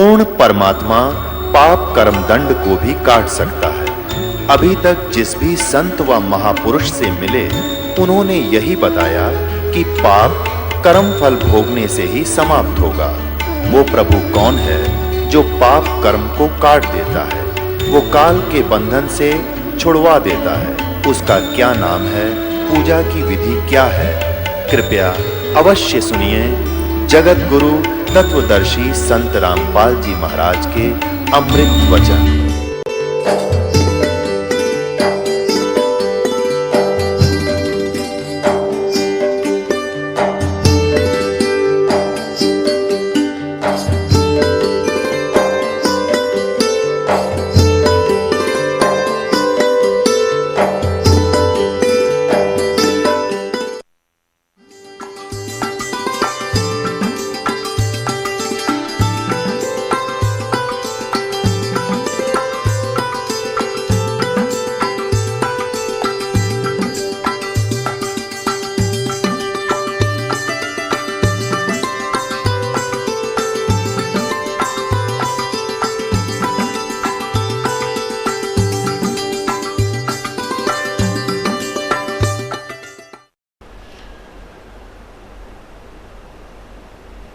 पूर्ण परमात्मा पाप कर्म दंड को भी काट सकता है। अभी तक जिस भी संत व महापुरुष से मिले उन्होंने यही बताया कि पाप कर्म फल भोगने से ही समाप्त होगा। वो प्रभु कौन है जो पाप कर्म को काट देता है, वो काल के बंधन से छुड़वा देता है, उसका क्या नाम है, पूजा की विधि क्या है? कृपया अवश्य सुनिए जगत गुरु तत्वदर्शी संत रामपाल जी महाराज के अमृत वचन।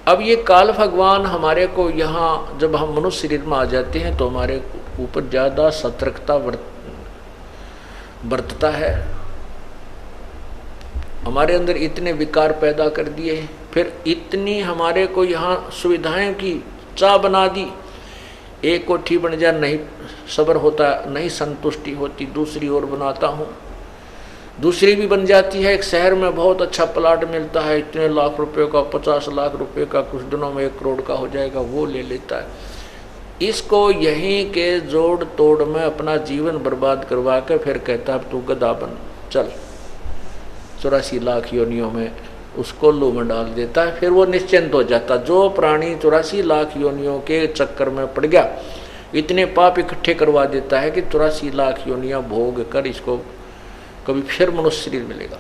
अब ये काल भगवान हमारे को यहाँ जब हम मनुष्य शरीर में आ जाते हैं तो हमारे ऊपर ज़्यादा सतर्कता बरतता है। हमारे अंदर इतने विकार पैदा कर दिए, फिर इतनी हमारे को यहाँ सुविधाएं की चाह बना दी। एक कोठी बन जाए नहीं सब्र होता, नहीं संतुष्टि होती, दूसरी ओर बनाता हूँ, दूसरी भी बन जाती है। एक शहर में बहुत अच्छा प्लाट मिलता है, इतने लाख रुपए का, 50 लाख रुपए का, कुछ दिनों में 1 करोड़ का हो जाएगा, वो ले लेता है। इसको यहीं के जोड़ तोड़ में अपना जीवन बर्बाद करवा कर फिर कहता है तू गधा बन चल, 84 लाख योनियों में उसको लू में डाल देता है। फिर वो निश्चिंत हो जाता। जो प्राणी 84 लाख योनियों के चक्कर में पड़ गया, इतने पाप इकट्ठे करवा देता है कि 84 लाख योनियाँ भोग कर इसको कभी फिर मनुष्य शरीर मिलेगा।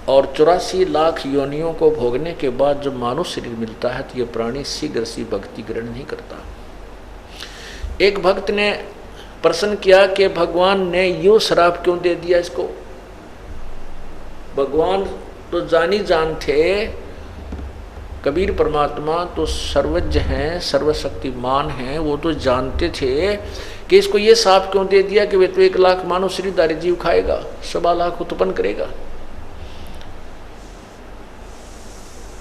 और 84 लाख योनियों को भोगने के बाद जब मानव शरीर मिलता है तो ये प्राणी शीघ्र सी भक्ति ग्रहण नहीं करता। एक भक्त ने प्रश्न किया कि भगवान ने यूं श्राप क्यों दे दिया इसको। भगवान तो जानी जान थे, कबीर परमात्मा तो सर्वज्ञ हैं, सर्वशक्तिमान हैं, वो तो जानते थे कि इसको ये साप क्यों दे दिया कि वे तो 1 लाख मानव शरीरधारी जीव खाएगा, 1.25 लाख उत्पन्न करेगा।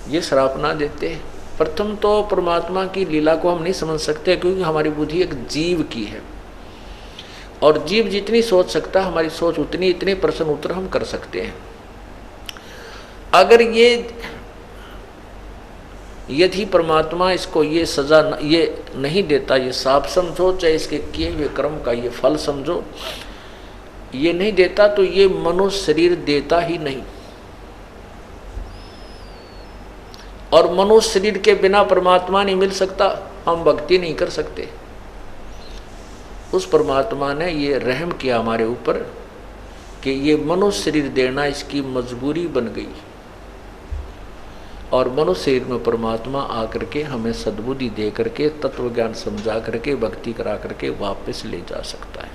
ये श्राप ना देते। प्रथम तो परमात्मा की लीला को हम नहीं समझ सकते, क्योंकि हमारी बुद्धि एक जीव की है और जीव जितनी सोच सकता है हमारी सोच उतनी, इतने प्रश्न उत्तर हम कर सकते हैं। अगर यदि परमात्मा इसको ये सजा ये नहीं देता, ये साप समझो चाहे इसके किए हुए कर्म का ये फल समझो, ये नहीं देता तो ये मनुष्य शरीर देता ही नहीं। और मनुष्य शरीर के बिना परमात्मा नहीं मिल सकता, हम भक्ति नहीं कर सकते। उस परमात्मा ने ये रहम किया हमारे ऊपर कि ये मनुष्य शरीर देना इसकी मजबूरी बन गई। और मनुष्य शरीर में परमात्मा आकर के हमें सद्बुद्धि दे करके, तत्व ज्ञान समझा करके, भक्ति करा करके वापस ले जा सकता है।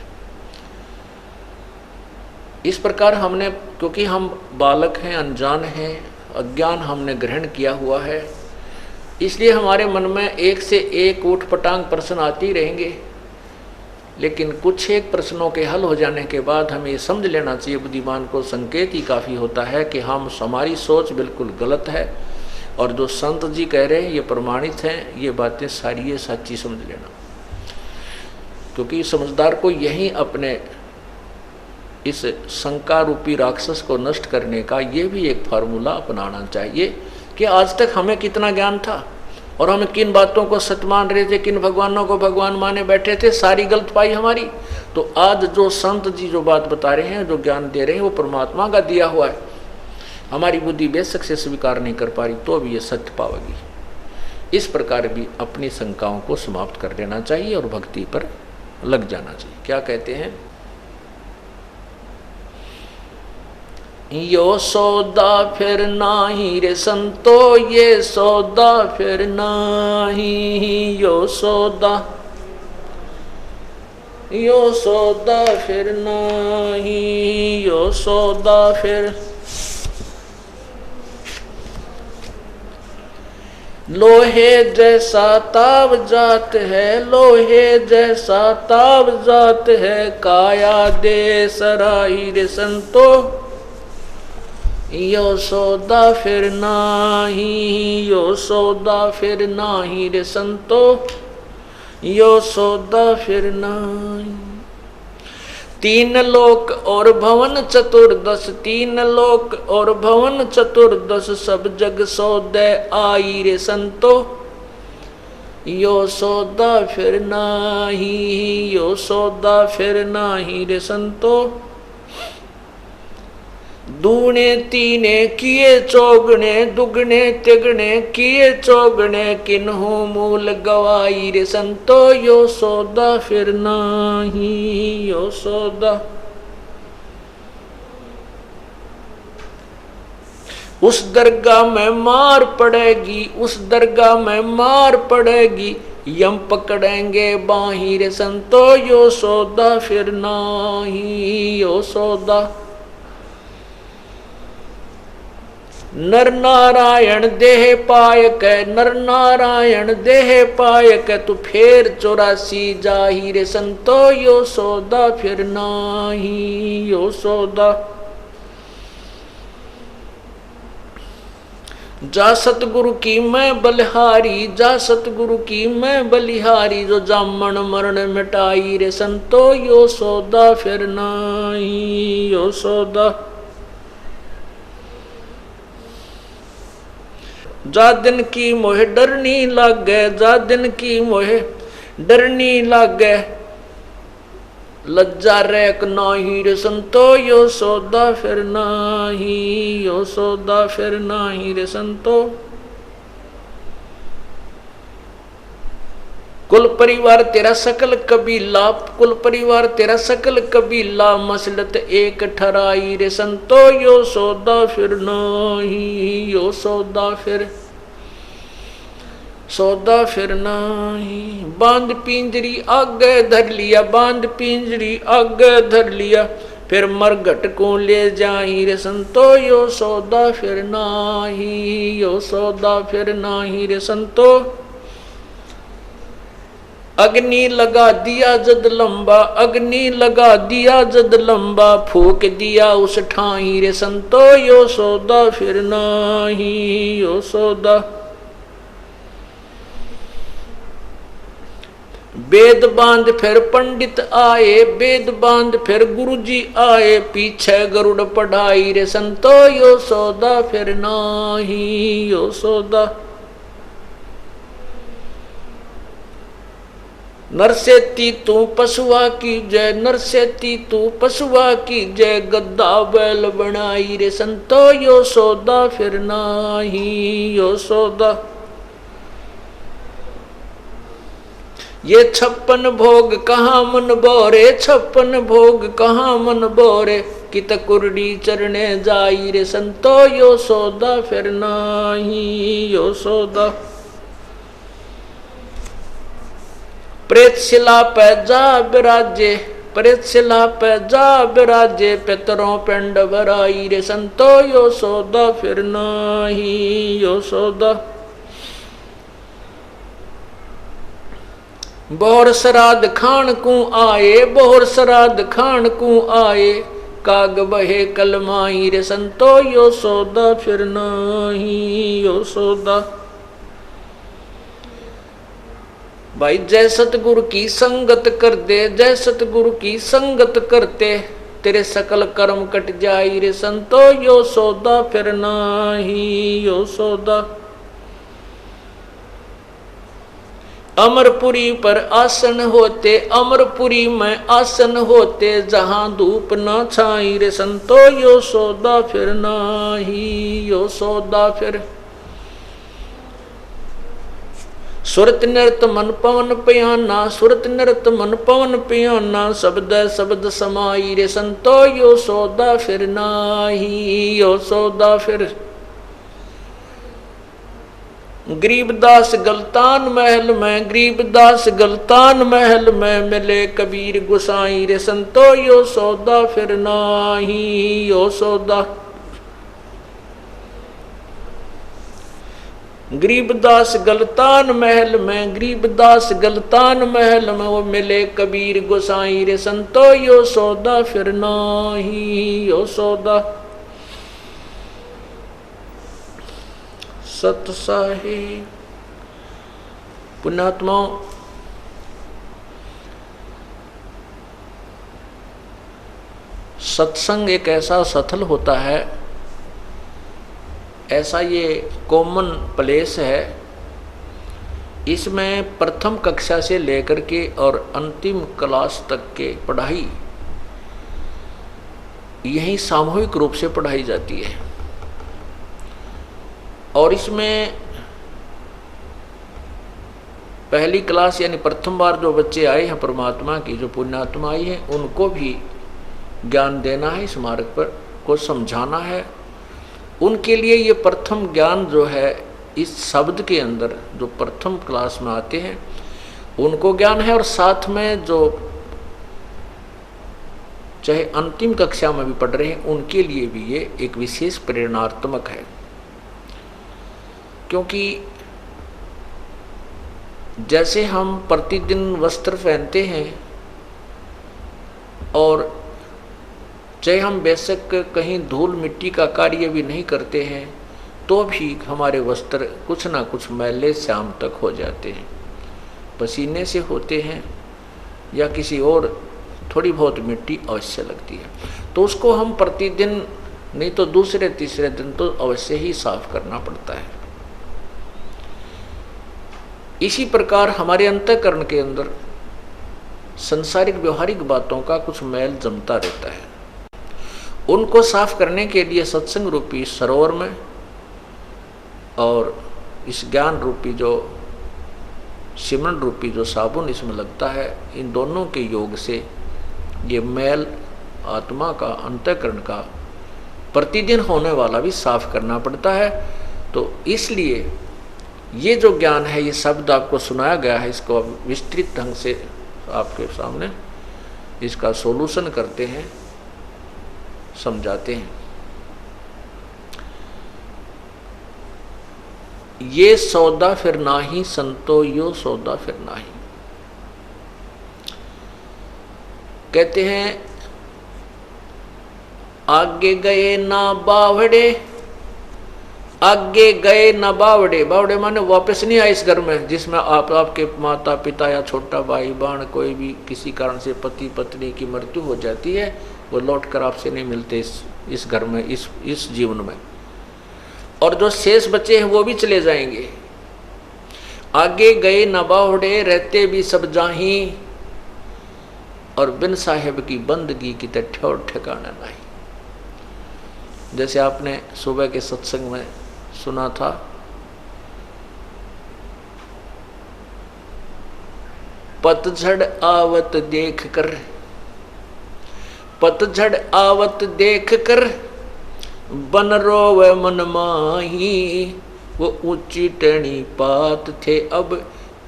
इस प्रकार हमने, क्योंकि हम बालक हैं, अनजान हैं, अज्ञान हमने ग्रहण किया हुआ है, इसलिए हमारे मन में एक से एक ऊटपटांग प्रश्न आते ही रहेंगे। लेकिन कुछ एक प्रश्नों के हल हो जाने के बाद हमें ये समझ लेना चाहिए, बुद्धिमान को संकेत ही काफ़ी होता है कि हमारी सोच बिल्कुल गलत है और जो संत जी कह रहे हैं ये प्रमाणित हैं, ये बातें सारी ये सच्ची समझ लेना। क्योंकि समझदार को यही अपने इस शंका रूपी राक्षस को नष्ट करने का ये भी एक फार्मूला अपनाना चाहिए कि आज तक हमें कितना ज्ञान था और हम किन बातों को सत्य मान रहे थे, किन भगवानों को भगवान माने बैठे थे, सारी गलत पाई हमारी। तो आज जो संत जी जो बात बता रहे हैं, जो ज्ञान दे रहे हैं, वो परमात्मा का दिया हुआ है। हमारी बुद्धि बेशक से स्वीकार नहीं कर पा रही तो भी ये सत्य पावेगी। इस प्रकार भी अपनी शंकाओं को समाप्त कर लेना चाहिए और भक्ति पर लग जाना चाहिए। क्या कहते हैं? यो सौदा फिर नाही रे संतो, ये सौदा फिर नाही। यो सौदा फिर नाही, यो सौदा फिर। लोहे जैसा ताव जात है, लोहे जैसा ताव जात है, काया दे सराही रे संतो, यो सौदा फिर नाही। यो सौदा फिर नाही रे संतो, यो सौदा फिर नाही। तीन लोक और भवन चतुर्दश, तीन लोक और भवन चतुर्दश, सब जग सौदे आई रे संतो, यो सौदा फिर नाही। यो सौदा फिर नाही रे संतो। दूने तीने किए चौगने, दुगने तिगने किए चौगने, किन्हू मूल गवाई रे संतो, यो सौदा फिर नाही। यो सौदा। उस दरगाह में मार पड़ेगी, उस दरगाह में मार पड़ेगी, यम पकड़ेंगे बाही रे संतो, यो सौदा फिर नाही। यो सौदा। नर नारायण देह पायक, नर नारायण देह पायक, तू फेर 84 जाही रे संतो, यो सौदा फिर नाही। यो सौदा। जा सतगुरु की मैं बलिहारी, जा सतगुरु की मैं बलिहारी, जो जामन मरण मिटाई रे संतो, यो सौदा फिर नाही। यो सौदा। जा दिन की मोहे डरनी लागे, जा दिन की मोहे डरनी लागे, लज्जा रेक नाही रे संतो, यो सौदा फिर नाही। यो सौदा फिर नाही रे संतो। कुल परिवार तेरा सकल कबीला, कुल परिवार तेरा सकल कबीला, मसलत एक ठराई रे संतो, यो सौदा फिर नाही। यो सौदा फिर। सौदा फिर नाही। बांध पिंजरी आगे धर लिया, बांध पिंजरी आगे धर लिया, फिर मरघट को ले जाही रे संतो, यो सौदा फिर नाही। यो सौदा फिर नाही रे संतो। अग्नि लगा दिया जद लंबा, अग्नि लगा दिया जद लंबा, फूक दिया उस ठाही रे संतो, यो सौदा फिर नाही। यो सौदा। वेद बांध फिर पंडित आए, वेद बांध फिर गुरुजी आए, पीछे गरुड़ पढ़ाई रे संतो, यो सौदा फिर नाही। यो सौदा। नरसेती तू पशुआ की जय, नरसेती तू पशुआ की जय, गद्दा बैल बनाई रे संतो, यो सौदा फिर नाही। यो सौदा। ये 56 भोग कहाँ मन बोरे, 56 भोग कहाँ मन बोरे, कित कुरडी चरणे जाई रे संतो, यो सौदा फिर नाही। यो सौदा। प्रेत शिला पे जा बिराजे, प्रेत शिला पे जा बिराजे, पितरों पिंड भराई रे संतो, यो सौदा फिर नाही। यो सौदा। बोहर श्राद्ध खान को आए, बोहर श्राद्ध खान को आए, काग बहे कलमाई रे संतो, यो सौदा फिर नाही। यो सौदा। भाई जय सतगुरु की संगत कर दे, जय सतगुरु की संगत करते, तेरे सकल कर्म कट जाई रे संतो, यो सौदा फिर नाही। यो सौदा। अमरपुरी पर आसन होते, अमरपुरी में आसन होते, जहां धूप न छाई रे संतो, यो सौदा फिर नाही। यो सौदा फिर। सुरत नृत मन पवन पियाना, सुरत नृत मन पवन पियाना, शब्द शब्द समाई रे संतो यो सौदा फिर नाही, यो सौदा फिर। गरीबदास गलतान महल में, गरीबदास गलतान महल में, मिले कबीर गुसाई रे संतो यो सौदा फिर नाही, यो सौदा। गरीबदास गलतान महल में, गरीबदास गलतान महल में, वो मिले कबीर गुसाई रे संतो यो सौदा फिर नाही, यो सौदा। सत साहिब पुण्यात्माओं, सत्संग एक ऐसा सथल होता है, ऐसा ये कॉमन प्लेस है, इसमें प्रथम कक्षा से लेकर के और अंतिम क्लास तक के पढ़ाई यही सामूहिक रूप से पढ़ाई जाती है। और इसमें पहली क्लास यानी प्रथम बार जो बच्चे आए हैं परमात्मा की, जो पुण्यात्मा आई है, उनको भी ज्ञान देना है, इस मार्ग पर को समझाना है। उनके लिए ये प्रथम ज्ञान जो है इस शब्द के अंदर जो प्रथम क्लास में आते हैं उनको ज्ञान है, और साथ में जो चाहे अंतिम कक्षा में भी पढ़ रहे हैं उनके लिए भी ये एक विशेष प्रेरणात्मक है। क्योंकि जैसे हम प्रतिदिन वस्त्र पहनते हैं और चाहे हम बेशक कहीं धूल मिट्टी का कार्य भी नहीं करते हैं तो भी हमारे वस्त्र कुछ ना कुछ मैले शाम तक हो जाते हैं, पसीने से होते हैं या किसी और थोड़ी बहुत मिट्टी अवश्य लगती है। तो उसको हम प्रतिदिन नहीं तो दूसरे तीसरे दिन तो अवश्य ही साफ करना पड़ता है। इसी प्रकार हमारे अंतःकरण के अंदर संसारिक व्यवहारिक बातों का कुछ मैल जमता रहता है, उनको साफ करने के लिए सत्संग रूपी सरोवर में और इस ज्ञान रूपी जो सिमरन रूपी जो साबुन इसमें लगता है, इन दोनों के योग से ये मैल आत्मा का अंतःकरण का प्रतिदिन होने वाला भी साफ करना पड़ता है। तो इसलिए ये जो ज्ञान है, ये शब्द आपको सुनाया गया है, इसको विस्तृत ढंग से आपके सामने इसका सॉल्यूशन करते हैं, समझाते हैं। ये सौदा फिर नाही संतो यो सौदा फिर नाही। कहते हैं आगे गए ना बावड़े, आगे गए ना बावड़े। बावड़े माने वापस नहीं आए इस घर में जिसमें आपके माता पिता या छोटा भाई बहन कोई भी किसी कारण से पति पत्नी की मृत्यु हो जाती है, वो लौट कर आपसे नहीं मिलते इस घर में, इस जीवन में। और जो शेष बच्चे हैं वो भी चले जाएंगे। आगे गए न बावड़े, रहते भी सब जाही, और बिन साहेब की बंदगी की ठौर ठिकाना नहीं। जैसे आपने सुबह के सत्संग में सुना था, पतझड़ आवत देख कर, पतझड़ आवत देख कर बन रोवे मन माही, वो ऊंची टहनी पात थे अब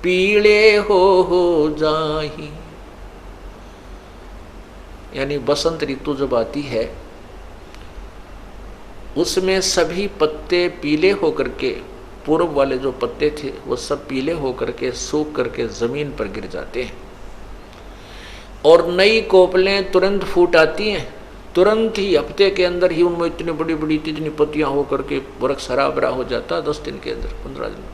पीले हो जाही। यानी बसंत ऋतु जब आती है उसमें सभी पत्ते पीले होकर के, पूर्व वाले जो पत्ते थे वो सब पीले होकर के सूख करके जमीन पर गिर जाते हैं, और नई कोपलें तुरंत फूट आती हैं। तुरंत ही हफ्ते के अंदर ही उनमें इतनी बड़ी बड़ी इतनी पत्तियां होकर के वृक्ष हरा भरा हो जाता है, 10 दिन के अंदर, 15 दिन।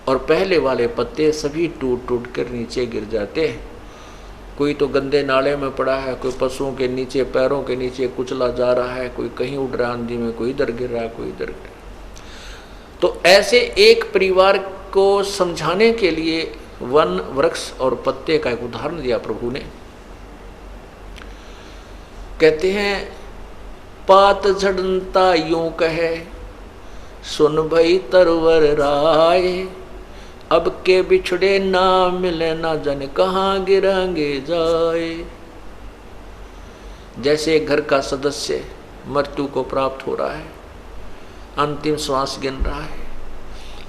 और पहले वाले पत्ते सभी टूट टूट कर नीचे गिर जाते हैं। कोई तो गंदे नाले में पड़ा है, कोई पशुओं के नीचे पैरों के नीचे कुचला जा रहा है, कोई कहीं उड़ रहा आंधी में, कोई इधर गिर रहा है, कोई इधर गिर रहा। तो ऐसे एक परिवार को समझाने के लिए वन वृक्ष और पत्ते का एक उदाहरण दिया प्रभु ने। कहते हैं पात झड़ता यूं कहे, सुन भई तरवर राय, अब के बिछड़े ना मिले ना जाने कहाँ गिरेंगे जाए। जैसे एक घर का सदस्य मृत्यु को प्राप्त हो रहा है, अंतिम श्वास गिन रहा है,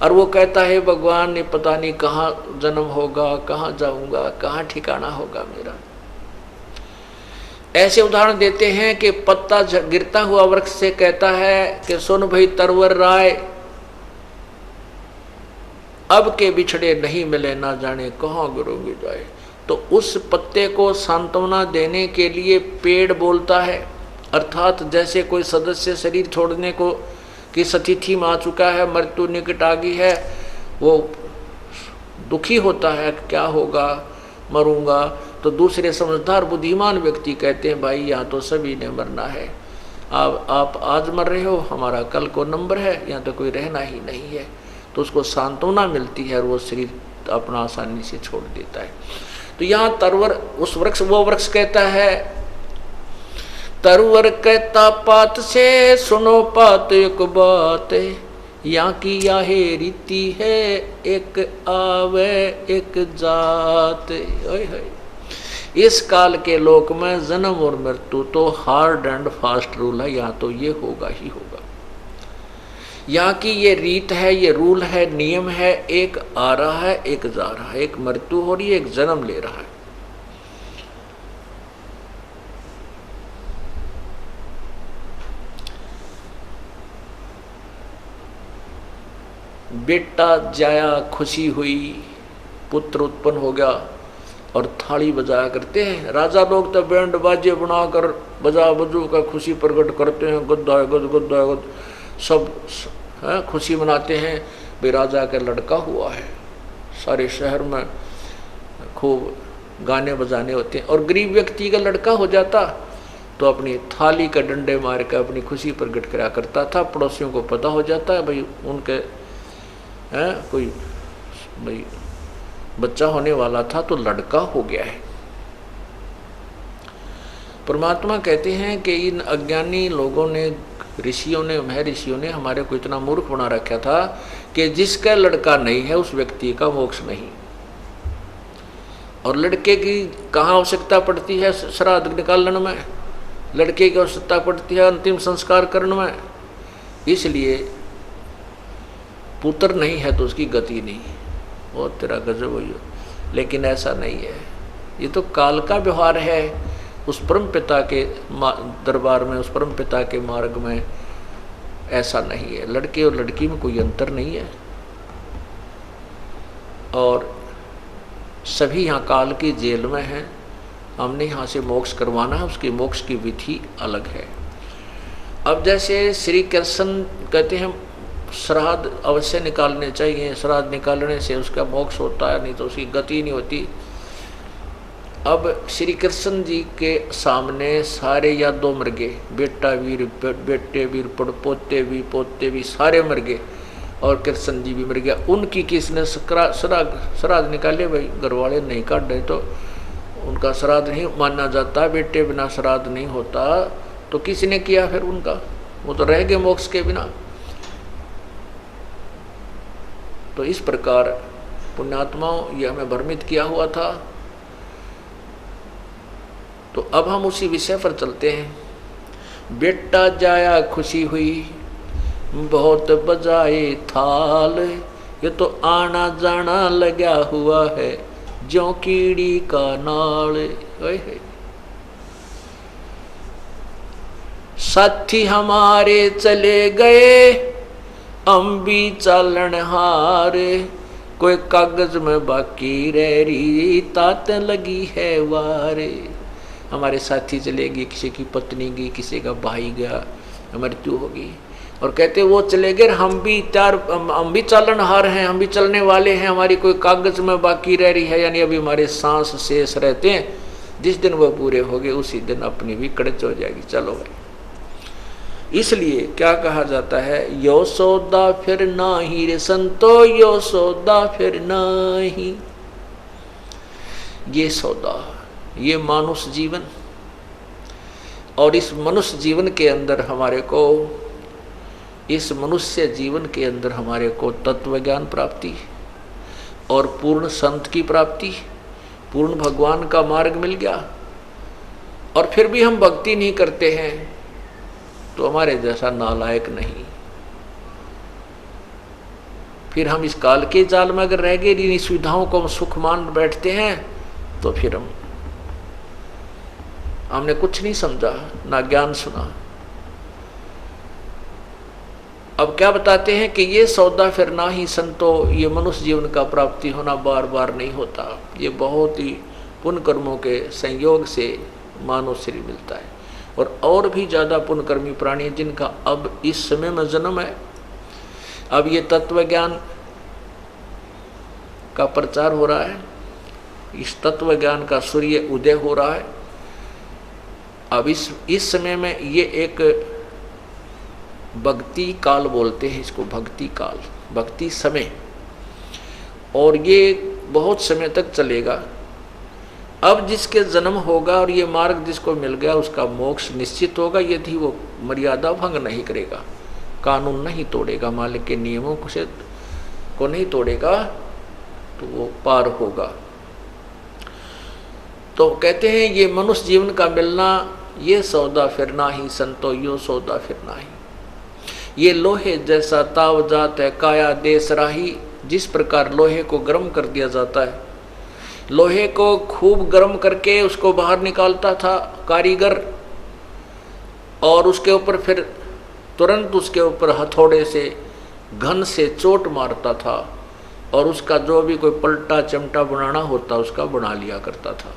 और वो कहता है भगवान ने पता नहीं कहाँ जन्म होगा, कहाँ जाऊंगा, कहाँ ठिकाना होगा मेरा। ऐसे उदाहरण देते हैं कि पत्ता गिरता हुआ वृक्ष से कहता है कि सुन भाई तरवर राय, अब के बिछड़े नहीं मिले ना जाने कहाँ गिरोगे जाए। तो उस पत्ते को सांत्वना देने के लिए पेड़ बोलता है, अर्थात जैसे कोई सदस्य शरीर छोड़ने को की स्थिति में आ चुका है, मृत्यु निकट आ गई है, वो दुखी होता है क्या होगा, मरूंगा। तो दूसरे समझदार बुद्धिमान व्यक्ति कहते हैं भाई यहाँ तो सभी ने मरना है, आप आज मर रहे हो, हमारा कल को नंबर है, यहाँ तो कोई रहना ही नहीं है। तो उसको सांत्वना मिलती है और वो शरीर अपना आसानी से छोड़ देता है। तो यहाँ तरवर उस वृक्ष, वो वृक्ष कहता है, तरवर कहता पात से सुनो पात एक बात, यहाँ की याहे रीति है एक आवे एक जात। इस काल के लोक में जन्म और मृत्यु तो हार्ड एंड फास्ट रूल है, यहाँ तो ये होगा ही होगा। यहाँ की ये रीत है, ये रूल है, नियम है, एक आ रहा है एक जा रहा है, एक मृत्यु हो रही है एक जन्म ले रहा है। बेटा जाया खुशी हुई, पुत्र उत्पन्न हो गया और थाली बजाया करते हैं। राजा लोग तो बैंड बाजे बनाकर बजा बजू का खुशी प्रकट करते हैं, गुद्दा गुद गुद्दा गुद, सब खुशी मनाते हैं भाई राजा का लड़का हुआ है। सारे शहर में खूब गाने बजाने होते हैं। और गरीब व्यक्ति का लड़का हो जाता तो अपनी थाली का डंडे मार कर अपनी खुशी प्रकट करा करता था। पड़ोसियों को पता हो जाता है भाई उनके कोई भाई बच्चा होने वाला था तो लड़का हो गया है। परमात्मा कहते हैं कि इन अज्ञानी लोगों ने, ऋषियों ने, महर्षियों ने हमारे को इतना मूर्ख बना रखा था कि जिसका लड़का नहीं है उस व्यक्ति का मोक्ष नहीं। और लड़के की कहाँ आवश्यकता पड़ती है? श्राद्ध निकालने में। लड़के की आवश्यकता पड़ती है अंतिम संस्कार करने में। इसलिए पुत्र नहीं है तो उसकी गति नहीं, वो तेरा गजब हो। लेकिन ऐसा नहीं है, ये तो काल का व्यवहार है। उस परम पिता के दरबार में, उस परम पिता के मार्ग में ऐसा नहीं है। लड़के और लड़की में कोई अंतर नहीं है। और सभी यहाँ काल की जेल में हैं। हमने यहाँ से मोक्ष करवाना है, उसकी मोक्ष की विधि अलग है। अब जैसे श्री कृष्ण कहते हैं श्राद्ध अवश्य निकालने चाहिए, श्राद्ध निकालने से उसका मोक्ष होता है, नहीं तो उसकी गति नहीं होती। अब श्री कृष्ण जी के सामने सारे यादव मर गए, बेटा वीर, बेटे वीर, पोते वीर, पोते भी सारे मर गए और कृष्ण जी भी मर गया। उनकी किसने श्राद्ध निकाले? भाई घर वाले नहीं काट रहे तो उनका श्राद्ध नहीं माना जाता। बेटे बिना श्राद्ध नहीं होता तो किसने किया फिर उनका? वो तो रह गए मोक्ष के बिना। तो इस प्रकार पुण्यात्माओं ये हमें भ्रमित किया हुआ था। तो अब हम उसी विषय पर चलते हैं। बेटा जाया खुशी हुई, बहुत बजाए थाल, ये तो आना जाना लगा हुआ है ज्यों कीड़ी का नाल। साथी हमारे चले गए, हम भी चालन हारे, कोई कागज में बाकी रह रही, तात लगी है वारे। हमारे साथी चले गए, किसी की पत्नी गई, किसी का भाई गया, मृत्यु होगी। और कहते वो चले गए, हम भी चालन हार हैं, हम भी चलने वाले हैं, हमारी कोई कागज में बाकी रह रही है, यानी अभी हमारे सांस शेष रहते हैं। जिस दिन वह पूरे हो गए उसी दिन अपनी भी कड़च हो जाएगी। चलो भाई, इसलिए क्या कहा जाता है, यो सौदा फिर नाही रे संतो, यो सौदा फिर नाही। ये सौदा, ये मानुष जीवन, और इस मनुष्य जीवन के अंदर हमारे को, इस मनुष्य जीवन के अंदर हमारे को तत्व ज्ञान प्राप्ति, और पूर्ण संत की प्राप्ति, पूर्ण भगवान का मार्ग मिल गया, और फिर भी हम भक्ति नहीं करते हैं, तो हमारे जैसा नालायक नहीं। फिर हम इस काल के जाल में अगर रह गए, इन सुविधाओं को हम सुख मान बैठते हैं, तो फिर हमने कुछ नहीं समझा, ना ज्ञान सुना। अब क्या बताते हैं कि ये सौदा फिर ना ही संतो, ये मनुष्य जीवन का प्राप्ति होना बार बार नहीं होता, ये बहुत ही पुण्य कर्मों के संयोग से मानव शरीर मिलता है। और भी ज़्यादा पुण्यकर्मी प्राणी जिनका अब इस समय में जन्म है, अब ये तत्व ज्ञान का प्रचार हो रहा है, इस तत्व ज्ञान का सूर्य उदय हो रहा है। अब इस समय में ये एक भक्ति काल बोलते हैं इसको, भक्ति काल, भक्ति समय, और ये बहुत समय तक चलेगा। अब जिसके जन्म होगा और ये मार्ग जिसको मिल गया, उसका मोक्ष निश्चित होगा, यदि वो मर्यादा भंग नहीं करेगा, कानून नहीं तोड़ेगा, मालिक के नियमों को नहीं तोड़ेगा, तो वो पार होगा। तो कहते हैं ये मनुष्य जीवन का मिलना, ये सौदा फिर ना ही संतो, यो सौदा फिर ना ही। ये लोहे जैसा ताव जात है, काया देश राही। जिस प्रकार लोहे को गर्म कर दिया जाता है, लोहे को खूब गर्म करके उसको बाहर निकालता था कारीगर, और उसके ऊपर फिर तुरंत उसके ऊपर हथौड़े से घन से चोट मारता था, और उसका जो भी कोई पलटा चिमटा बनाना होता उसका बना लिया करता था।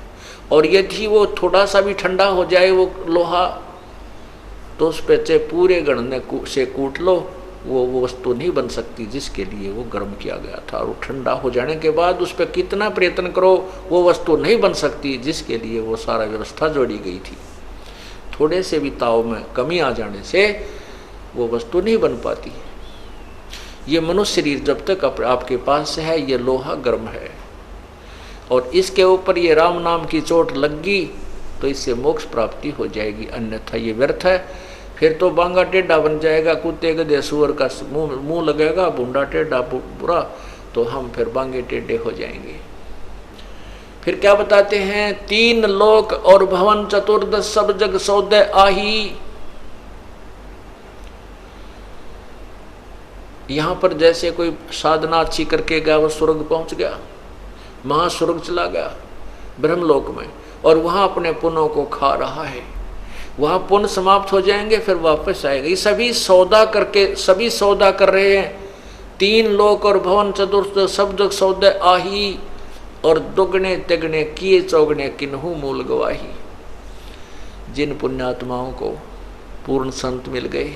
और यदि वो थोड़ा सा भी ठंडा हो जाए वो लोहा, तो उस पे चाहे पूरे गणने से कूट लो, वो वस्तु नहीं बन सकती जिसके लिए वो गर्म किया गया था। और ठंडा हो जाने के बाद उस पर कितना प्रयत्न करो, वो वस्तु नहीं बन सकती जिसके लिए वो सारा व्यवस्था जोड़ी गई थी। थोड़े से भी ताव में कमी आ जाने से वो वस्तु नहीं बन पाती। ये मनुष्य शरीर जब तक आपके पास है, ये लोहा गर्म है, और इसके ऊपर ये राम नाम की चोट लग गई तो इससे मोक्ष प्राप्ति हो जाएगी, अन्यथा ये व्यर्थ है। फिर तो बांगा टेढ़ा बन जाएगा, कुत्ते गधे सुअर का मुंह लगेगा, बूंदा टेढ़ा बुरा, तो हम फिर बांगे टेढ़े हो जाएंगे। फिर क्या बताते हैं, 3 लोक और भवन चतुर्दश सब जग सौदे आही। यहां पर जैसे कोई साधना अच्छी करके गया, वो स्वर्ग पहुंच गया, महास्वर्ग चला गया ब्रह्मलोक में, और वहां अपने पुण्यों को खा रहा है। वहां पुण्य समाप्त हो जाएंगे, फिर वापस आएगा। ये सभी सौदा करके, सभी सौदा कर रहे हैं। 3 लोक और भवन चतुर्थ सब जग सौदे आही, और दुगने तिगने किए चौगने किन्हू मूल गवाही। जिन पुण्यात्माओं को पूर्ण संत मिल गए,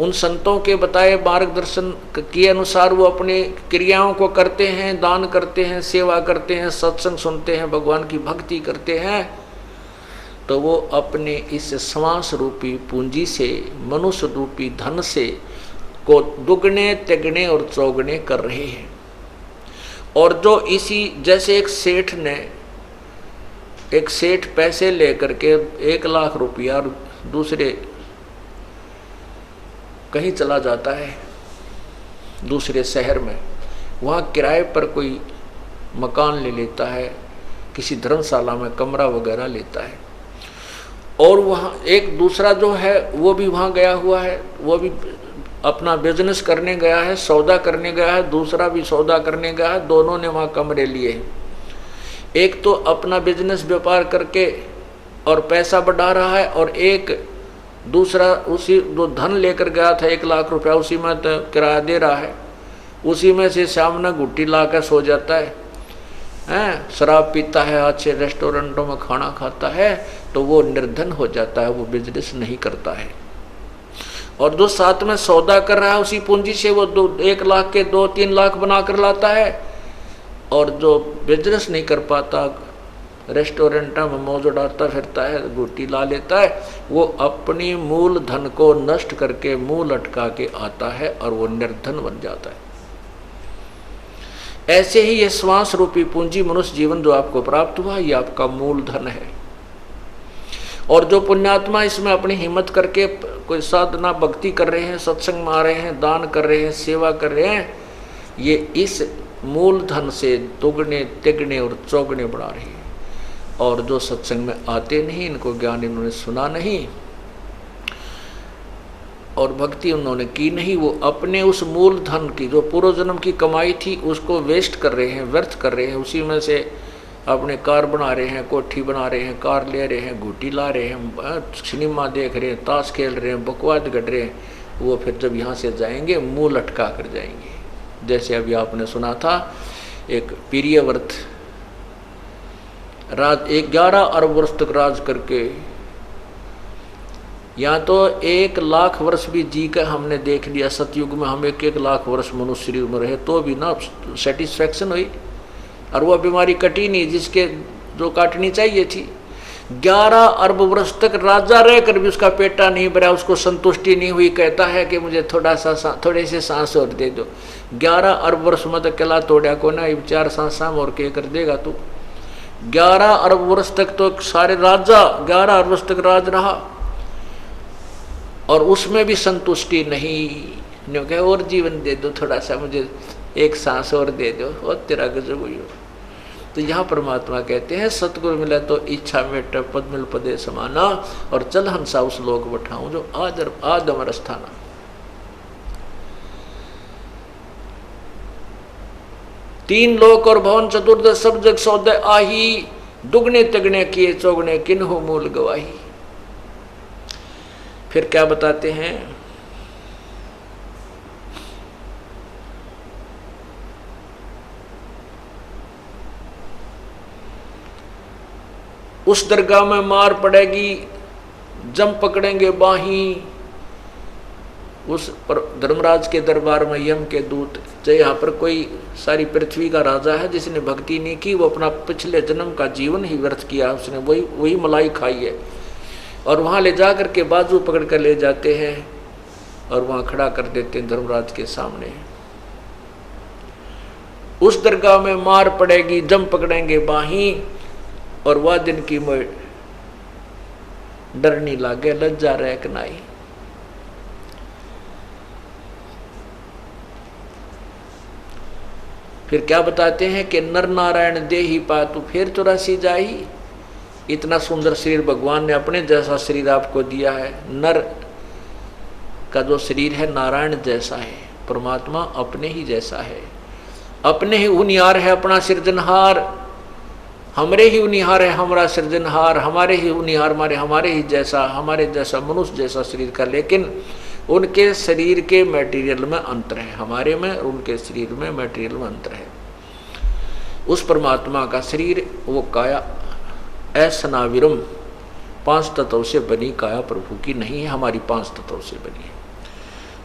उन संतों के बताए मार्गदर्शन के अनुसार वो अपनी क्रियाओं को करते हैं, दान करते हैं, सेवा करते हैं, सत्संग सुनते हैं, भगवान की भक्ति करते हैं, तो वो अपने इस श्वास रूपी पूंजी से, मनुष्य रूपी धन से को दुगने तिगने और चौगने कर रहे हैं। और जो इसी जैसे एक सेठ पैसे लेकर के 1 लाख रुपया दूसरे कहीं चला जाता है, दूसरे शहर में, वहाँ किराए पर कोई मकान ले लेता है, किसी धर्मशाला में कमरा वगैरह लेता है, और वहाँ एक दूसरा जो है वो भी वहाँ गया हुआ है, वो भी अपना बिजनेस करने गया है, सौदा करने गया है, दूसरा भी सौदा करने गया है, दोनों ने वहाँ कमरे लिए। एक तो अपना बिजनेस व्यापार करके और पैसा बढ़ा रहा है, और एक दूसरा उसी जो धन लेकर गया था 1 लाख रुपया, उसी में तो किराया दे रहा है, उसी में से सामने गुट्टी ला कर सो जाता है, शराब पीता है, अच्छे रेस्टोरेंटों में खाना खाता है, तो वो निर्धन हो जाता है, वो बिजनेस नहीं करता है। और जो साथ में सौदा कर रहा है उसी पूंजी से वो 1 लाख के 2-3 लाख बना कर लाता है, और जो बिजनेस नहीं कर पाता, रेस्टोरेंट में मौज उड़ाता फिरता है, गुट्टी ला लेता है, वो अपनी मूल धन को नष्ट करके मुंह लटका के आता है, और वो निर्धन बन जाता है। ऐसे ही ये श्वास रूपी पूंजी मनुष्य जीवन जो आपको प्राप्त हुआ, ये आपका मूल धन है। और जो पुण्यात्मा इसमें अपनी हिम्मत करके कोई साधना भक्ति कर रहे हैं, सत्संग में आ रहे हैं, दान कर रहे हैं, सेवा कर रहे हैं, ये इस मूलधन से दुगने तिगने और चौगने बढ़ा रही है। और जो सत्संग में आते नहीं, इनको ज्ञान इन्होंने सुना नहीं और भक्ति उन्होंने की नहीं, वो अपने उस मूलधन की जो पूर्व जन्म की कमाई थी उसको वेस्ट कर रहे हैं, व्यर्थ कर रहे हैं। उसी में से अपने कार बना रहे हैं, कोठी बना रहे हैं, कार ले रहे हैं, घूटी ला रहे हैं, सिनेमा देख रहे हैं, ताश खेल रहे हैं, बकवाद गढ़ रहे हैं। वो फिर जब यहाँ से जाएंगे मुंह लटका कर जाएंगे। जैसे अभी आपने सुना था, एक प्रियव्रत राज 11 अरब वर्ष तक राज करके, या तो 1 लाख वर्ष भी जी कर हमने देख लिया। सतयुग में हम 1 लाख वर्ष मनुष्य शरीर में रहे तो भी ना सेटिस्फैक्शन हुई, और वह बीमारी कटी नहीं जिसके जो काटनी चाहिए थी। 11 अरब वर्ष तक राजा रहकर भी उसका पेटा नहीं भरा, उसको संतुष्टि नहीं हुई। कहता है कि मुझे थोड़े से सांस और दे दो। 11 अरब वर्ष में तो कला तोड़ा को ना, 4 सांसा और के कर देगा तू। 11 अरब वर्ष तक तो सारे राजा 11 अरब वर्ष तक राज रहा और उसमें भी संतुष्टि नहीं। कहे और जीवन दे दो, थोड़ा सा मुझे 1 सांस और दे दो, और तेरा गजब हुई हो। तो यहाँ परमात्मा कहते हैं सतगुरु मिला तो इच्छा मेट पद मिल पदे समाना, और चल हंसा उस लोक बठाऊं जो आदम स्थाना। तीन लोक और भवन चतुर्दश सब जग सौदे आही, दुगने तिगने किए चौगने किन्हो मूल गवाही। फिर क्या बताते हैं, उस दरगाह में मार पड़ेगी, जम पकड़ेंगे बाही। उस पर धर्मराज के दरबार में यम के दूत, चाहे यहाँ पर कोई सारी पृथ्वी का राजा है जिसने भक्ति नहीं की, वो अपना पिछले जन्म का जीवन ही व्यर्थ किया, उसने वही मलाई खाई है। और वहाँ ले जा कर के बाजू पकड़ कर ले जाते हैं और वहाँ खड़ा कर देते हैं धर्मराज के सामने। उस दरगाह में मार पड़ेगी, जम पकड़ेंगे बाही, और वह दिन की डर नहीं लागे, लज्जा रह कनाई। फिर क्या बताते हैं कि नर नारायण दे ही पातु फिर 84 जाही। इतना सुंदर शरीर भगवान ने अपने जैसा शरीर आपको दिया है। नर का जो शरीर है नारायण जैसा है, परमात्मा अपने ही जैसा है, अपने ही उनियार है अपना सृजनहार। हमरे ही उनिहार है हमारा सृजनहार, हमारे ही उनिहार हमारे ही जैसा, हमारे जैसा मनुष्य जैसा शरीर का। लेकिन उनके शरीर के मटेरियल में अंतर है, हमारे में और उनके शरीर में मटेरियल में अंतर है। उस परमात्मा का शरीर वो काया ऐसनाविरम 5 तत्वों से बनी काया प्रभु की नहीं है, हमारी 5 तत्वों से बनी है।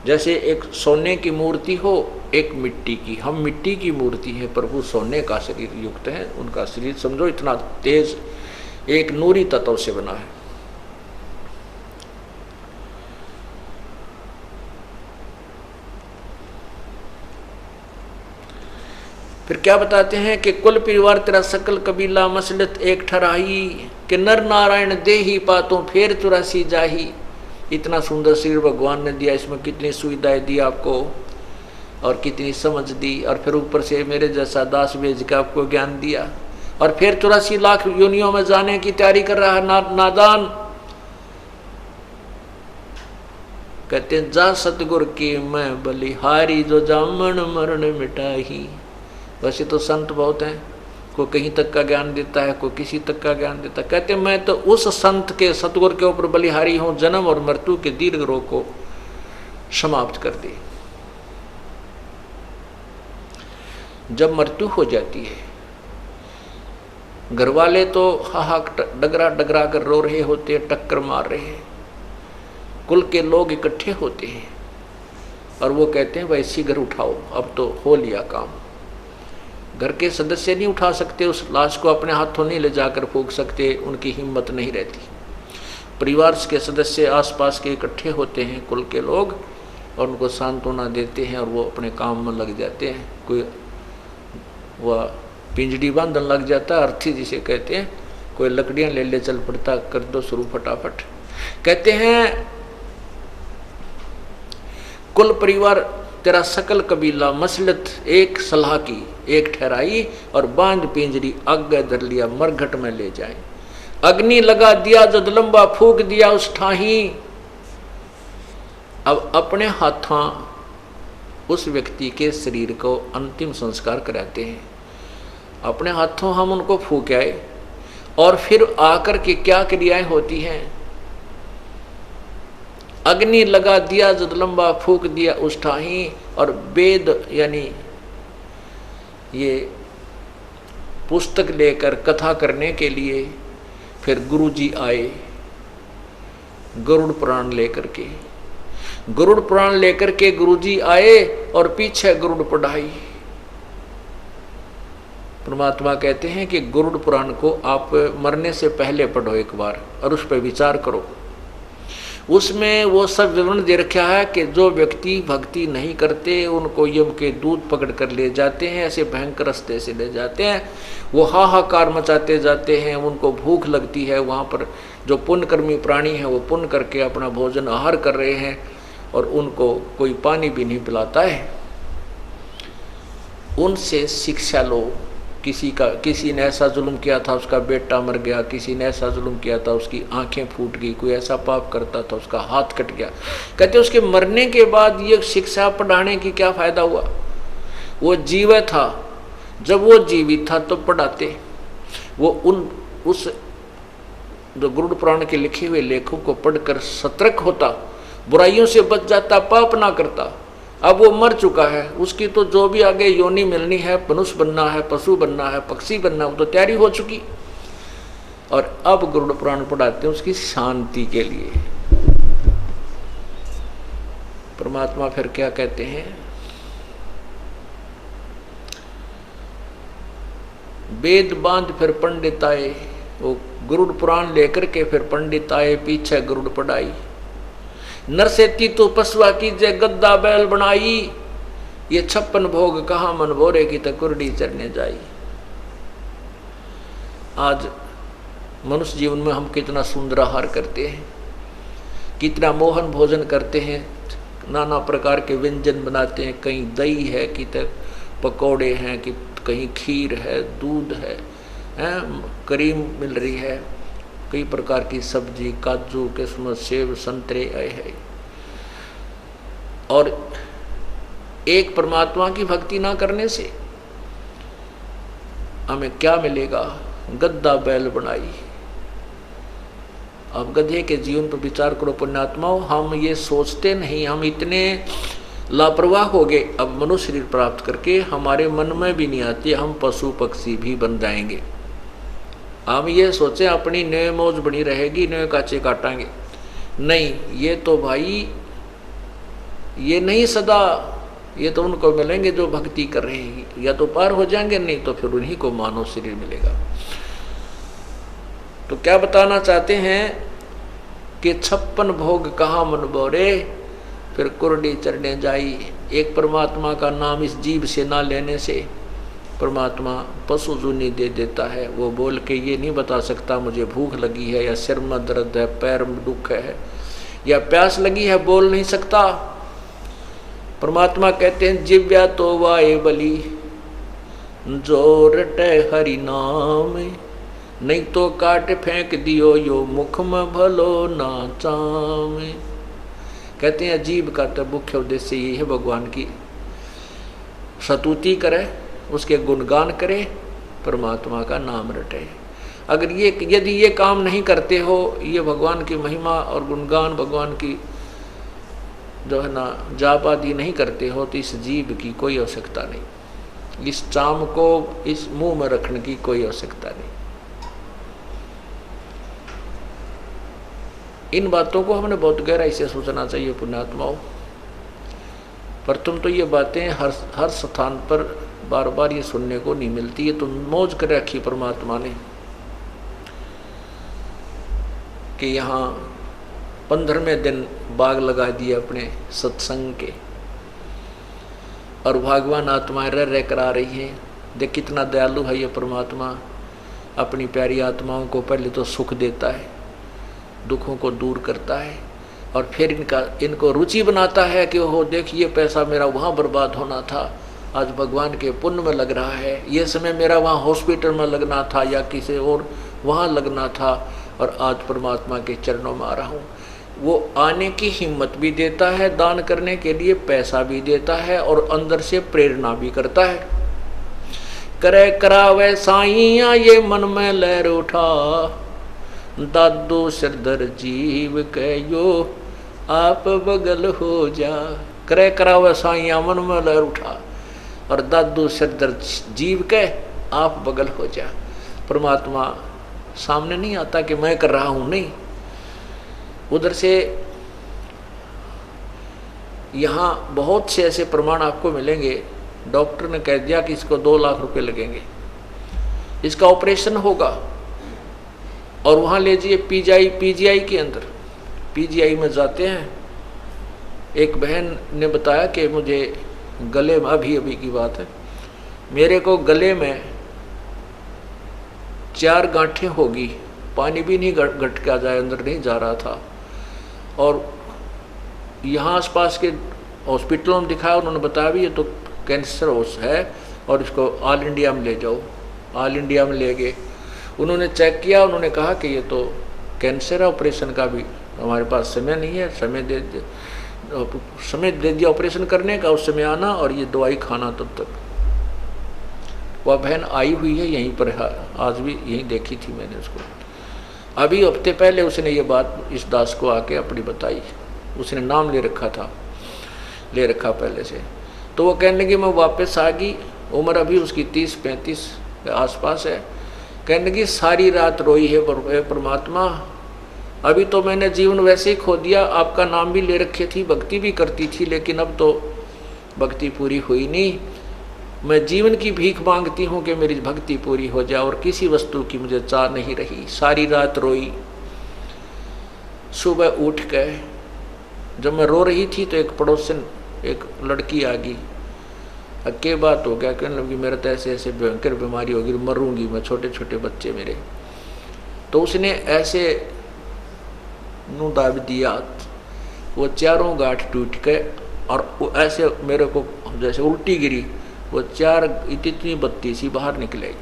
जैसे एक सोने की मूर्ति हो, एक मिट्टी की, हम मिट्टी की मूर्ति है, प्रभु सोने का शरीर युक्त है। उनका शरीर समझो इतना तेज एक नूरी तत्व से बना है। फिर क्या बताते हैं कि कुल परिवार तेरा सकल कबीला मसलत एक ठराही, कि नर नारायण दे ही पातों फेर 84 जाही। इतना सुंदर शरीर भगवान ने दिया, इसमें कितनी सुविधाएं दी आपको और कितनी समझ दी, और फिर ऊपर से मेरे जैसा दास भेज के आपको ज्ञान दिया, और फिर 84 लाख योनियों में जाने की तैयारी कर रहा है नादान। कहते हैं जा सतगुर की मैं बलिहारी, जो जामन मरण मिटाही। वैसे तो संत बहुत हैं, कोई कहीं तक का ज्ञान देता है, कोई किसी तक का ज्ञान देता है। कहते हैं मैं तो उस संत के सतगुर के ऊपर बलिहारी हूं, जन्म और मृत्यु के दीर्घ रोग को समाप्त कर दी। जब मृत्यु हो जाती है, घर वाले तो हाहाक डगरा डगरा कर रो रहे होते हैं, टक्कर मार रहे हैं, कुल के लोग इकट्ठे होते हैं और वो कहते हैं वैसी घर उठाओ, अब तो हो लिया काम। घर के सदस्य नहीं उठा सकते, उस लाश को अपने हाथों नहीं ले जाकर फूंक सकते, उनकी हिम्मत नहीं रहती। परिवार के सदस्य आसपास के इकट्ठे होते हैं, कुल के लोग, और उनको सांत्वना देते हैं और वो अपने काम में लग जाते हैं। कोई वह पिंजड़ी बांधन लग जाता है, अर्थी जिसे कहते हैं, कोई लकड़ियां ले ले चल पड़ता, कर दो शुरू फटाफट। कहते हैं कुल परिवार तेरा सकल कबीला मसलत एक सलाह की, एक ठहराई और बांध पिंजरी आगे धर लिया, मरघट में ले जाए। अग्नि लगा दिया जद लंबा फूक दिया उस ठाही। अब अपने हाथों उस व्यक्ति के शरीर को अंतिम संस्कार कराते हैं, अपने हाथों हम उनको फूक आए और फिर आकर के क्या क्रियाएं होती हैं। अग्नि लगा दिया जद लंबा फूक दिया उस ठाही। और वेद यानी ये पुस्तक लेकर कथा करने के लिए फिर गुरुजी आए गरुड़ पुराण लेकर के। गरुड़ पुराण लेकर के गुरुजी आए और पीछे गरुड़ पढ़ाई। परमात्मा कहते हैं कि गरुड़ पुराण को आप मरने से पहले पढ़ो एक बार और उस पर विचार करो। उसमें वो सब विवरण दे रखा है कि जो व्यक्ति भक्ति नहीं करते उनको यम के दूत पकड़ कर ले जाते हैं, ऐसे भयंकर रास्ते से ले जाते हैं। वो हाहाकार मचाते जाते हैं, उनको भूख लगती है। वहाँ पर जो पुण्यकर्मी प्राणी हैं वो पुण्य करके अपना भोजन आहार कर रहे हैं और उनको कोई पानी भी नहीं पिलाता है। उनसे शिक्षा लो। किसी ने ऐसा जुल्म किया था उसका बेटा मर गया, किसी ने ऐसा जुल्म किया था उसकी आंखें फूट गई, कोई ऐसा पाप करता था उसका हाथ कट गया। कहते उसके मरने के बाद ये शिक्षा पढ़ाने की क्या फायदा हुआ। वो जीवित था, जब वो जीवित था तो पढ़ाते। वो उस जो गरुड़ पुराण के लिखे हुए लेखों को पढ़कर सतर्क होता, बुराइयों से बच जाता, पाप ना करता। अब वो मर चुका है, उसकी तो जो भी आगे योनि मिलनी है, मनुष्य बनना है, पशु बनना है, पक्षी बनना है, वो तो तैयारी हो चुकी। और अब गरुड़ पुराण पढ़ाते हैं उसकी शांति के लिए। परमात्मा फिर क्या कहते हैं, वेद बांध फिर पंडित आए। वो गरुड़ पुराण लेकर के फिर पंडित आए, पीछे गरुड़ पढ़ाई। नरसेती तो पशुआ की जय गद्दा बैल बनाई, ये 56 भोग कहाँ मन भोरे की तकुरडी चढ़ने जाई। आज मनुष्य जीवन में हम कितना सुंदर आहार करते हैं, कितना मोहन भोजन करते हैं, नाना प्रकार के व्यंजन बनाते हैं। कहीं दही है, कि पकौड़े हैं, कि कहीं खीर है, दूध है, करीम मिल रही है, कई प्रकार की सब्जी, काजू, किस्मत, सेब, संतरे आए हैं। और एक परमात्मा की भक्ति ना करने से हमें क्या मिलेगा। गद्दा बैल बनाई। अब गधे के जीवन पर विचार करो पुण्यात्माओं। हम ये सोचते नहीं, हम इतने लापरवाह हो गए। अब मनुष्य शरीर प्राप्त करके हमारे मन में भी नहीं आती हम पशु पक्षी भी बन जाएंगे। हम ये सोचे अपनी नए मौज बनी रहेगी, नए काचे काटांगे। नहीं, ये तो भाई ये नहीं सदा, ये तो उनको मिलेंगे जो भक्ति कर रहे हैं, या तो पार हो जाएंगे, नहीं तो फिर उन्हीं को मानव शरीर मिलेगा। तो क्या बताना चाहते हैं कि 56 भोग कहाँ मन बोरे, फिर कुरडी चढ़ने जाई। एक परमात्मा का नाम इस जीव से ना लेने से परमात्मा पशु जुनी दे देता है। वो बोल के ये नहीं बता सकता मुझे भूख लगी है, या सिर में दर्द है, पैर में दुख है, या प्यास लगी है, बोल नहीं सकता। परमात्मा कहते हैं जिव्या तो वाए बली जो रटे हरि नाम, नहीं तो काट फेंक दियो यो मुख में भलो ना चाम। कहते हैं जीव का तो मुख्य उद्देश्य यही है भगवान की स्तुति करे, उसके गुणगान करे, परमात्मा का नाम रटे। अगर यदि ये काम नहीं करते हो, ये भगवान की महिमा और गुणगान, भगवान की जो है ना जाप आदि नहीं करते हो, तो इस जीव की कोई आवश्यकता नहीं, इस चाम को इस मुंह में रखने की कोई आवश्यकता नहीं। इन बातों को हमने बहुत गहराई से सोचना चाहिए पुण्यात्माओं। पर तुम तो ये बातें हर स्थान पर बार बार ये सुनने को नहीं मिलती है। तो मौज कर रखी परमात्मा ने कि यहाँ 15वें दिन बाग लगा दिए अपने सत्संग के, और भगवान आत्माएं रह रह कर आ रही हैं। देख कितना दयालु है ये परमात्मा, अपनी प्यारी आत्माओं को पहले तो सुख देता है, दुखों को दूर करता है, और फिर इनको रुचि बनाता है कि हो देखिए पैसा मेरा वहाँ बर्बाद होना था, आज भगवान के पुण्य में लग रहा है, ये समय मेरा वहाँ हॉस्पिटल में लगना था या किसी और वहाँ लगना था, और आज परमात्मा के चरणों में आ रहा हूँ। वो आने की हिम्मत भी देता है, दान करने के लिए पैसा भी देता है और अंदर से प्रेरणा भी करता है। करे करावे साइया ये मन में लहर उठा, दादू सिरदर जीव कहो आप बगल हो जा। करे करावे साइया मन में लहर उठा और दादू सिरदर जीव के आप बगल हो जा। परमात्मा सामने नहीं आता कि मैं कर रहा हूं, नहीं, उधर से यहाँ बहुत से ऐसे प्रमाण आपको मिलेंगे। डॉक्टर ने कह दिया कि इसको 2 लाख रुपए लगेंगे, इसका ऑपरेशन होगा, और वहाँ ले जाइए पीजीआई के अंदर। पीजीआई में जाते हैं, एक बहन ने बताया कि मुझे गले में, अभी की बात है, मेरे को गले में 4 गांठें होगी, पानी भी नहीं घट के आ जाए, अंदर नहीं जा रहा था। और यहाँ आसपास के हॉस्पिटलों में दिखाया, उन्होंने बताया भी ये तो कैंसर है और इसको ऑल इंडिया में ले जाओ। ऑल इंडिया में ले गए, उन्होंने चेक किया, उन्होंने कहा कि ये तो कैंसर है, ऑपरेशन का भी हमारे पास समय नहीं है, समय दे दिया ऑपरेशन करने का, उस समय आना और ये दवाई खाना तब तक। वह बहन आई हुई है यहीं पर, आज भी यहीं देखी थी मैंने उसको। अभी हफ्ते पहले उसने ये बात इस दास को आके अपनी बताई, उसने नाम ले रखा पहले से। तो वो कहने लगी मैं वापस आ गई, उम्र अभी उसकी 30-35 के आसपास है। कहने लगी सारी रात रोई है परमात्मा, अभी तो मैंने जीवन वैसे ही खो दिया, आपका नाम भी ले रखे थी, भक्ति भी करती थी, लेकिन अब तो भक्ति पूरी हुई नहीं। मैं जीवन की भीख मांगती हूँ कि मेरी भक्ति पूरी हो जाए, और किसी वस्तु की मुझे चाह नहीं रही। सारी रात रोई, सुबह उठ गए, जब मैं रो रही थी तो एक पड़ोसन, एक लड़की आ गई, अक्के बात हो गया, कहने लगी मेरा तो ऐसे ऐसे भयंकर बीमारी होगी, मरूंगी मैं, छोटे छोटे बच्चे मेरे। तो उसने ऐसे नू दाब दिया, वो 4 गांठ टूट गए और वो ऐसे मेरे को जैसे उल्टी गिरी, वो 4 इतनी बत्ती सी बाहर निकले।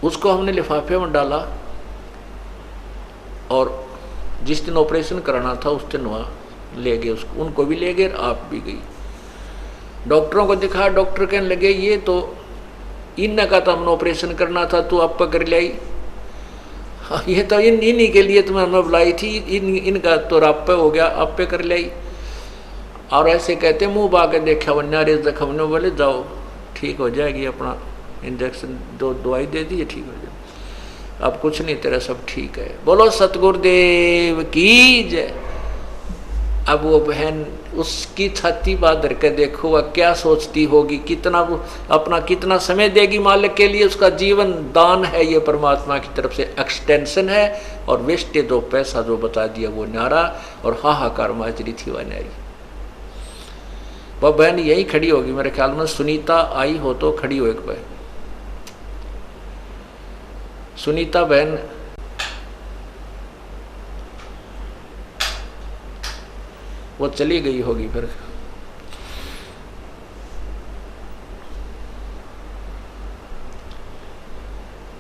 उसको हमने लिफाफे में डाला और जिस दिन ऑपरेशन कराना था उस दिन वहाँ ले गए उसको, उनको भी ले गए, आप भी गई। डॉक्टरों को दिखा, डॉक्टर कहने लगे ये तो इनका का तो हमने ऑपरेशन करना था, तू आप कर लाई, ये तो इन्हीं के लिए तुम्हें हमने बुलाई थी, इनका तो राप हो गया, आप पे कर लाई। और ऐसे कहते मुंह बा के देखा वन्यारे जख्म ने, बोले जाओ ठीक हो जाएगी, अपना इंजेक्शन दवाई दे दी, ठीक हो जाए, अब कुछ नहीं, तेरा सब ठीक है। बोलो सतगुरुदेव की जय। अब वो बहन उसकी छाती बांध के देखो वह क्या सोचती होगी, कितना समय देगी मालिक के लिए। उसका जीवन दान है, ये परमात्मा की तरफ से एक्सटेंशन है, और वेस्टे 2 पैसा जो बता दिया वो न्यारा, और हाहाकार माजरी थी वह न्यारी। वह बहन यही खड़ी होगी मेरे ख्याल में, सुनीता आई हो तो खड़ी हो एक बहन, सुनीता बहन वो चली गई होगी फिर।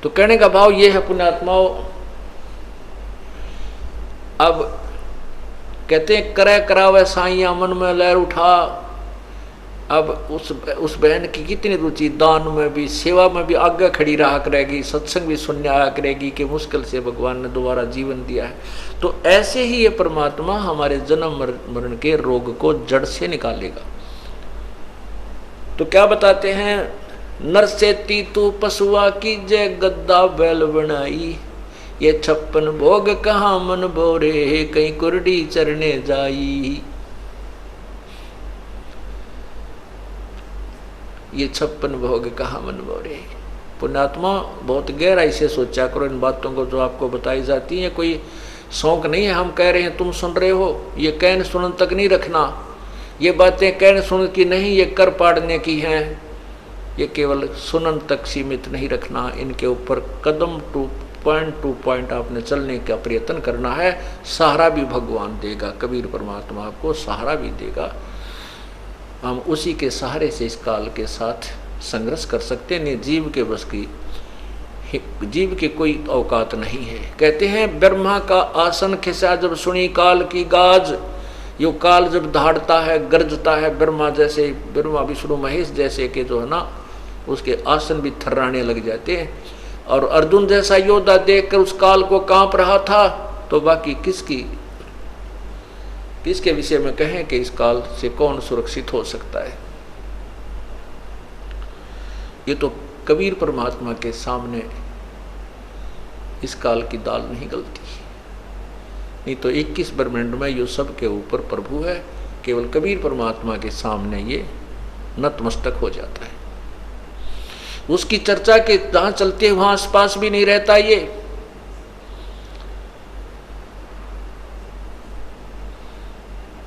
तो कहने का भाव ये है पुण्यात्माओं, अब कहते हैं करे करावे साइया मन में लहर उठा। अब उस बहन की कितनी रुचि, दान में भी, सेवा में भी आगे खड़ी रहा करेगी, सत्संग भी सुनने आया करेगी कि मुश्किल से भगवान ने दोबारा जीवन दिया है। तो ऐसे ही ये परमात्मा हमारे जन्म मरण के रोग को जड़ से निकालेगा। तो क्या बताते हैं, नर से तीतू पशुआ की जय गद्दा बैल बनाई, ये 56 भोग कहाँ मन बोरे, कहीं कुरडी चरने जाई। ये 56 भोग कहाँ मन बोरे। पुण्यात्मा बहुत गहराई से सोचा करो इन बातों को जो आपको बताई जाती है। कोई शौक नहीं है, हम कह रहे हैं तुम सुन रहे हो, ये कहने सुनन तक नहीं रखना। ये बातें कहने सुन की नहीं, ये कर पाड़ने की हैं। ये केवल सुनन तक सीमित नहीं रखना, इनके ऊपर कदम टू पॉइंट टू पॉइंट आपने चलने का प्रयत्न करना है। सहारा भी भगवान देगा, कबीर परमात्मा आपको सहारा भी देगा। हम उसी के सहारे से इस काल के साथ संघर्ष कर सकते हैं। नहीं जीव के बस की, जीव के कोई औकात नहीं है। कहते हैं ब्रह्मा का आसन खिसा जब सुनी काल की गाज। यो काल जब दहाड़ता है, गरजता है, ब्रह्मा जैसे, ब्रह्मा विष्णु महेश जैसे के जो है ना, उसके आसन भी थर्राने लग जाते हैं। और अर्जुन जैसा योद्धा देखकर उस काल को कांप रहा था, तो बाकी किसके विषय में कहें कि इस काल से कौन सुरक्षित हो सकता है। ये तो कबीर परमात्मा के सामने इस काल की दाल नहीं गलती, नहीं तो 21 ब्रह्मांड में यो सब के ऊपर प्रभु है। केवल कबीर परमात्मा के सामने ये नतमस्तक हो जाता है। उसकी चर्चा के जहां चलते हैं वहां आसपास भी नहीं रहता ये।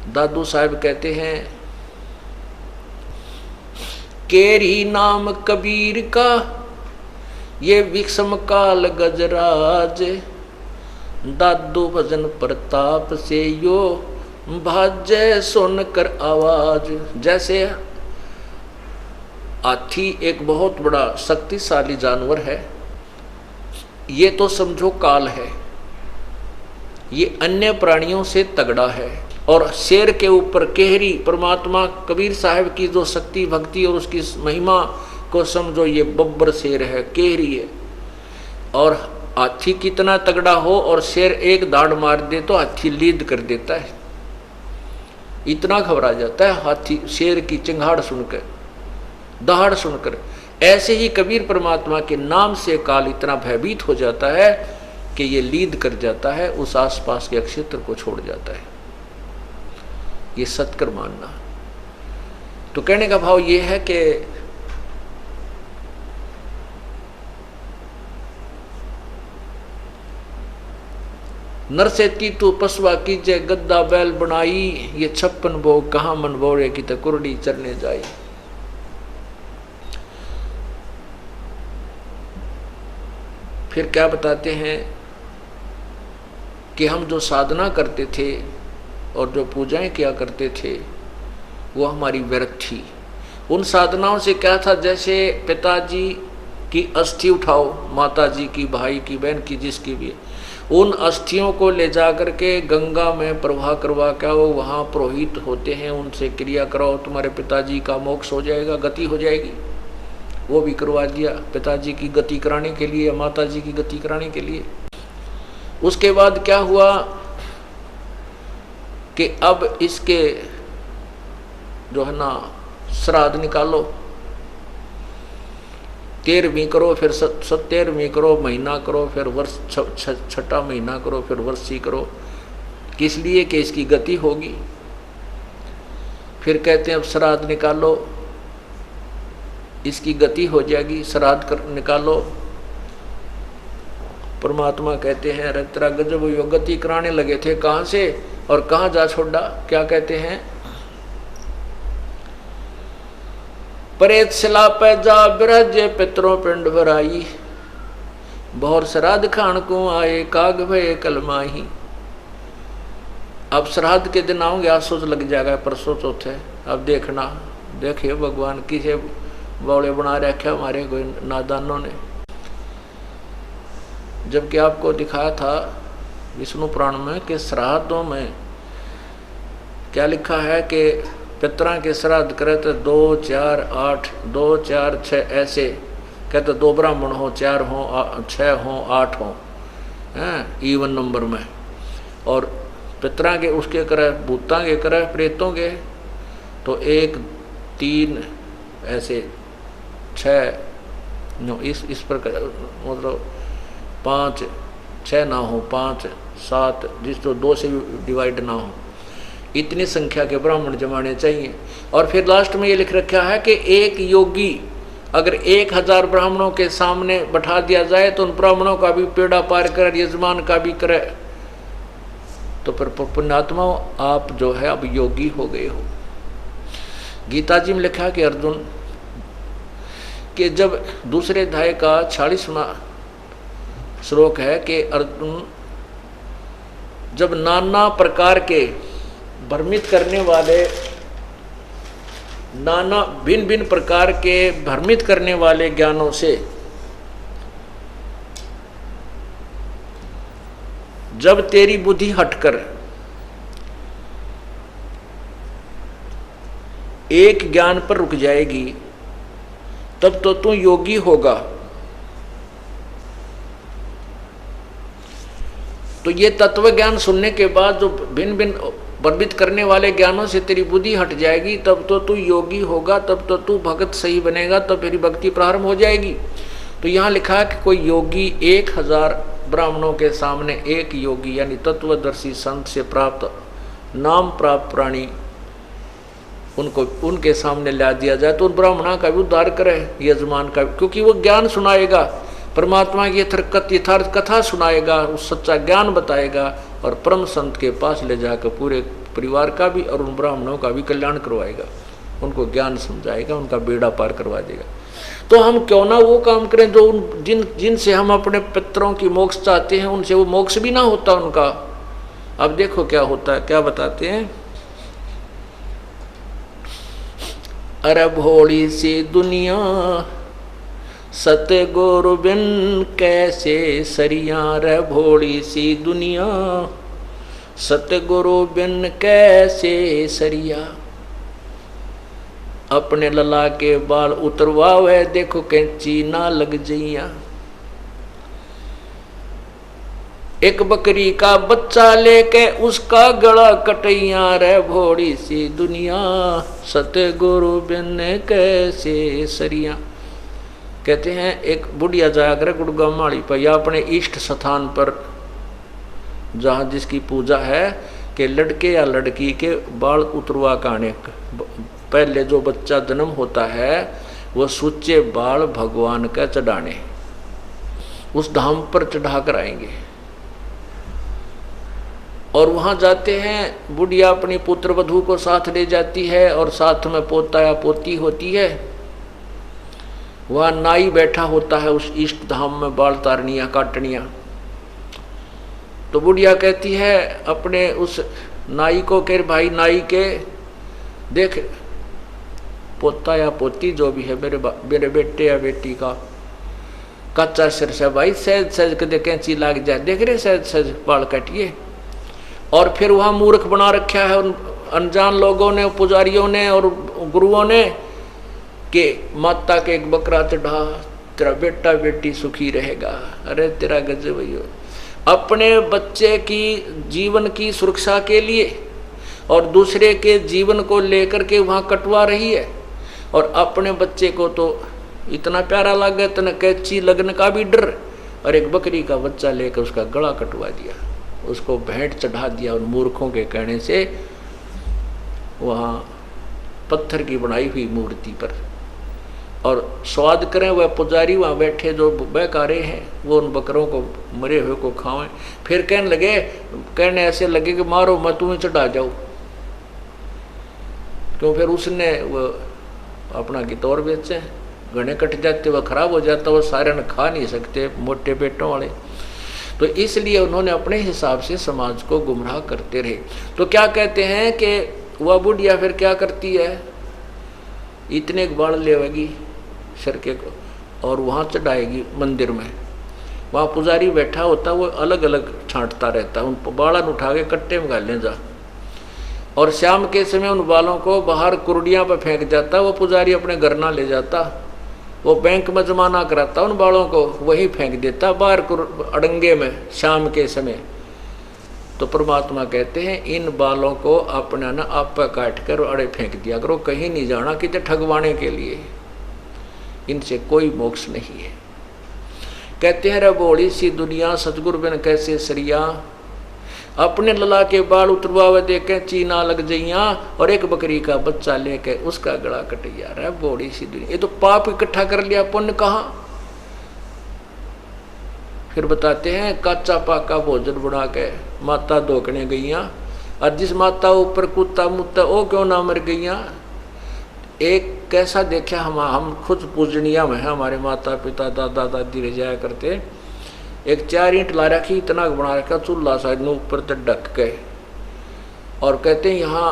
दादू साहब कहते हैं केरी नाम कबीर का ये विषम काल गजराज। दादू भजन प्रताप से यो भाजय सुन कर आवाज। जैसे हाथी एक बहुत बड़ा शक्तिशाली जानवर है, ये तो समझो काल है, ये अन्य प्राणियों से तगड़ा है। और शेर के ऊपर केहरी परमात्मा कबीर साहब की जो शक्ति भक्ति और उसकी महिमा को समझो, ये बब्बर शेर है, केहरी है। और हाथी कितना तगड़ा हो और शेर एक दाड़ मार दे तो हाथी लीद कर देता है, इतना घबरा जाता है हाथी शेर की चिंगाड़ सुनकर, दहाड़ सुनकर। ऐसे ही कबीर परमात्मा के नाम से काल इतना भयभीत हो जाता है कि ये लीद कर जाता है, उस आसपास के क्षेत्र को छोड़ जाता है। ये सत्कर मानना। तो कहने का भाव ये है कि नर से तीतु पशुआ कीजे गद्दा बैल बनाई। ये 56 भोग कहाँ मन बोरे की तकुरड़ी चरने जाई। फिर क्या बताते हैं कि हम जो साधना करते थे और जो पूजाएं किया करते थे वो हमारी व्यर्थ थी। उन साधनाओं से क्या था, जैसे पिताजी की अस्थि उठाओ, माता जी की, भाई की, बहन की, जिसकी भी, उन अस्थियों को ले जा करके गंगा में प्रवाह करवा के आओ, वहाँ पुरोहित होते हैं, उनसे क्रिया कराओ, तुम्हारे पिताजी का मोक्ष हो जाएगा, गति हो जाएगी। वो भी करवा दिया पिताजी की गति कराने के लिए, माता जी की गति कराने के लिए। उसके बाद क्या हुआ कि अब इसके जो है ना श्राद्ध निकालो, 13वीं करो, फिर 17वीं करो, महीना करो, फिर वर्ष 6ठा महीना करो, फिर वर्षी करो। किस लिए कि इसकी गति होगी। फिर कहते हैं अब श्राद्ध निकालो, इसकी गति हो जाएगी, श्राद्ध कर निकालो। परमात्मा कहते हैं अरे तेरा गजब यो गति कराने लगे थे, कहाँ से और कहाँ जा छोड़ा। क्या कहते हैं, परेत शिला पे जा बिराजे पितरों पिंड भराई। बहुर श्राद्ध खान को आए काग भय कलमाही। अब श्राद्ध के दिन आओगे, आज सोच लग जाएगा परसों चौथे। अब देखना, देखिए भगवान किसे बौले बना रखे हमारे कोई नादानों ने। जबकि आपको दिखाया था विष्णु पुराण में कि श्राद्धों में क्या लिखा है कि पितरा के श्राद्ध करे तो 2, 4, 8, 2, 4, 6 ऐसे कहते, 2 ब्राह्मण हो, 4 हो, 6 हो, 8 हो, हैं इवन नंबर में। और पितरा के उसके करे, भूता के करे, प्रेतों के तो 1, 3 ऐसे 6 इस पर मतलब 5, 6 ना हो, 5, 7 जिस तो 2 से डिवाइड ना हो, इतनी संख्या के ब्राह्मण जमाने चाहिए। और फिर लास्ट में ये लिख रखा है कि एक योगी अगर 1000 ब्राह्मणों के सामने बैठा दिया जाए तो उन ब्राह्मणों का भी पेड़ा पार कर, यजमान का भी करे, तो फिर पुण्यात्मा आप जो है अब योगी हो गए हो। गीता जी में लिखा कि अर्जुन कि जब दूसरे अध्याय का 46वां श्लोक है कि अर्जुन जब नाना प्रकार के भ्रमित करने वाले, नाना भिन्न भिन्न प्रकार के भ्रमित करने वाले ज्ञानों से जब तेरी बुद्धि हटकर एक ज्ञान पर रुक जाएगी तब तो तू योगी होगा। तो ये तत्व ज्ञान सुनने के बाद जो भिन्न भिन्न भ्रमित करने वाले ज्ञानों से तेरी बुद्धि हट जाएगी तब तो तू योगी होगा, तब तो तू भगत सही बनेगा, तब तेरी भक्ति प्रारंभ हो जाएगी। तो यहाँ लिखा है कि कोई योगी 1000 ब्राह्मणों के सामने एक योगी यानी तत्वदर्शी संत से प्राप्त नाम प्राप्त प्राणी उनको उनके सामने ला दिया जाए तो उन ब्राह्मणों का भी उद्धार करे, यजमान का भी, क्योंकि वो ज्ञान सुनाएगा, परमात्मा की यथार्थ कथा सुनाएगा, उस सच्चा ज्ञान बताएगा और परम संत के पास ले जाकर पूरे परिवार का भी और उन ब्राह्मणों का भी कल्याण करवाएगा, उनको ज्ञान समझाएगा, उनका बेड़ा पार करवा देगा। तो हम क्यों ना वो काम करें जो उन जिनसे हम अपने पितरों की मोक्ष चाहते हैं, उनसे वो मोक्ष भी ना होता उनका। अब देखो क्या होता है, क्या बताते हैं। अरे भोली सी दुनिया सतगुरु बिन कैसे सरिया, रे भोली सी दुनिया सतगुरु बिन कैसे सरिया। अपने लला के बाल उतरवावे देखो कैंची ना लग जइया। एक बकरी का बच्चा लेके उसका गला कटैया, रे भोड़ी सी दुनिया सतगुरु बिन कैसे सरिया। कहते हैं एक बुढ़िया जाया करे गुड़गांव माड़ी पर या अपने इष्ट स्थान पर जहाँ जिसकी पूजा है कि लड़के या लड़की के बाल उतरवा काने, पहले जो बच्चा जन्म होता है वो सुच्चे बाल भगवान का चढ़ाने उस धाम पर चढ़ा कर आएंगे। और वहां जाते हैं, बुढ़िया अपनी पुत्र वधू को साथ ले जाती है और साथ में पोता या पोती होती है। वहां नाई बैठा होता है उस इष्ट धाम में बाल तारनिया काटनिया। तो बुढ़िया कहती है अपने उस नाई को, कह भाई नाई के देख पोता या पोती जो भी है मेरे बेटे या बेटी का कच्चा सिर से भाई सहज सहज के कैंची लाग जाए, देख रहे सहज सहज बाल काटिए। और फिर वहाँ मूर्ख बना रखा है उन अनजान लोगों ने, पुजारियों ने और गुरुओं ने कि माता के एक बकरा चढ़ा तेरा बेटा बेटी सुखी रहेगा। अरे तेरा गजब भैया, अपने बच्चे की जीवन की सुरक्षा के लिए और दूसरे के जीवन को लेकर के वहाँ कटवा रही है। और अपने बच्चे को तो इतना प्यारा लगा इतना कैंची लगने का भी डर, और एक बकरी का बच्चा लेकर उसका गला कटवा दिया, उसको भेंट चढ़ा दिया उन मूर्खों के कहने से वहाँ पत्थर की बनाई हुई मूर्ति पर। और स्वाद करें वह पुजारी वहाँ बैठे जो बेकारे हैं वो उन बकरों को मरे हुए को खावें। फिर कहने ऐसे लगे कि मारो मैं तुम्हें चढ़ा जाऊँ, क्यों फिर उसने वो अपना गितौर बेचे, घने कट जाते वह खराब हो जाता, वो सारे न खा नहीं सकते मोटे पेटों वाले। तो इसलिए उन्होंने अपने हिसाब से समाज को गुमराह करते रहे। तो क्या कहते हैं कि वह बुढ़िया फिर क्या करती है, इतने बाल लेवेगी सिर के को और वहाँ चढ़ाएगी मंदिर में। वहाँ पुजारी बैठा होता, वो अलग अलग छांटता रहता, उन बालन उठा के कट्टे में गाल ले जा और शाम के समय उन बालों को बाहर कुर्डियाँ पर फेंक जाता। वो पुजारी अपने घर ना ले जाता, वो बैंक में जमा ना कराता, उन बालों को वहीं फेंक देता बाहर अड़ंगे में शाम के समय। तो परमात्मा कहते हैं इन बालों को अपना ना आप काट कर अड़े फेंक दिया करो, कहीं नहीं जाना कि ठगवाने के लिए, इनसे कोई मोक्ष नहीं है। कहते हैं रे बोली सी दुनिया सतगुरु बिन कैसे सरिया, अपने लला के बाल उतरवावे देखे चीना लग जइया और एक बकरी का बच्चा लेके उसका गला कटिया। रे बोली सी दुनिया, ये तो पाप इकट्ठा कर लिया, पुण्य कहाँ। फिर बताते हैं कच्चा पाका भोजन बना के माता धोकने गईया, और जिस माता ऊपर कुत्ता मुत्ता वो क्यों ना मर गईया। एक कैसा देखा हम खुद पूजनिया में है, हमारे माता पिता दादा दादी रह जाया करते, एक 4 ईंट ला रखी, इतना बना रखा चूल्हा सा ऊपर तक ढक के, और कहते हैं यहाँ,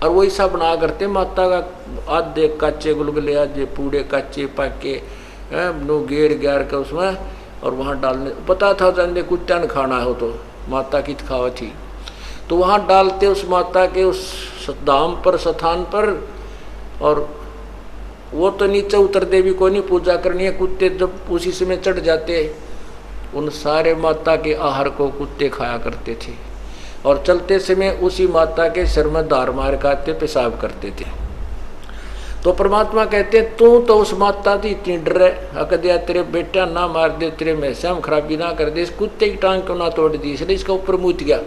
और वो ऐसा बना करते माता का आधे कच्चे गुलगुले आधे पूरे कच्चे पके नो घेर घेर के उसमें, और वहाँ डालने पता था जाने कुत्ता न खाना हो तो माता की खावा थी, तो वहाँ डालते उस माता के उस धाम पर स्थान पर, और वो तो नीचे उतरते भी कोई नहीं, पूजा करनी है, कुत्ते जब उसी समय चढ़ जाते, उन सारे माता के आहार को कुत्ते खाया करते थे, और चलते समय उसी माता के सिर में धार मार खाते पेशाब करते थे। तो परमात्मा कहते हैं तू तो उस माता की इतनी डर है, हक दिया तेरे बेटा ना मार दे, तेरे मैसा में खराबी ना कर दे, इस कुत्ते की टांग क्यों ना तोड़ दी, इसलिए इसका ऊपर मूत गया।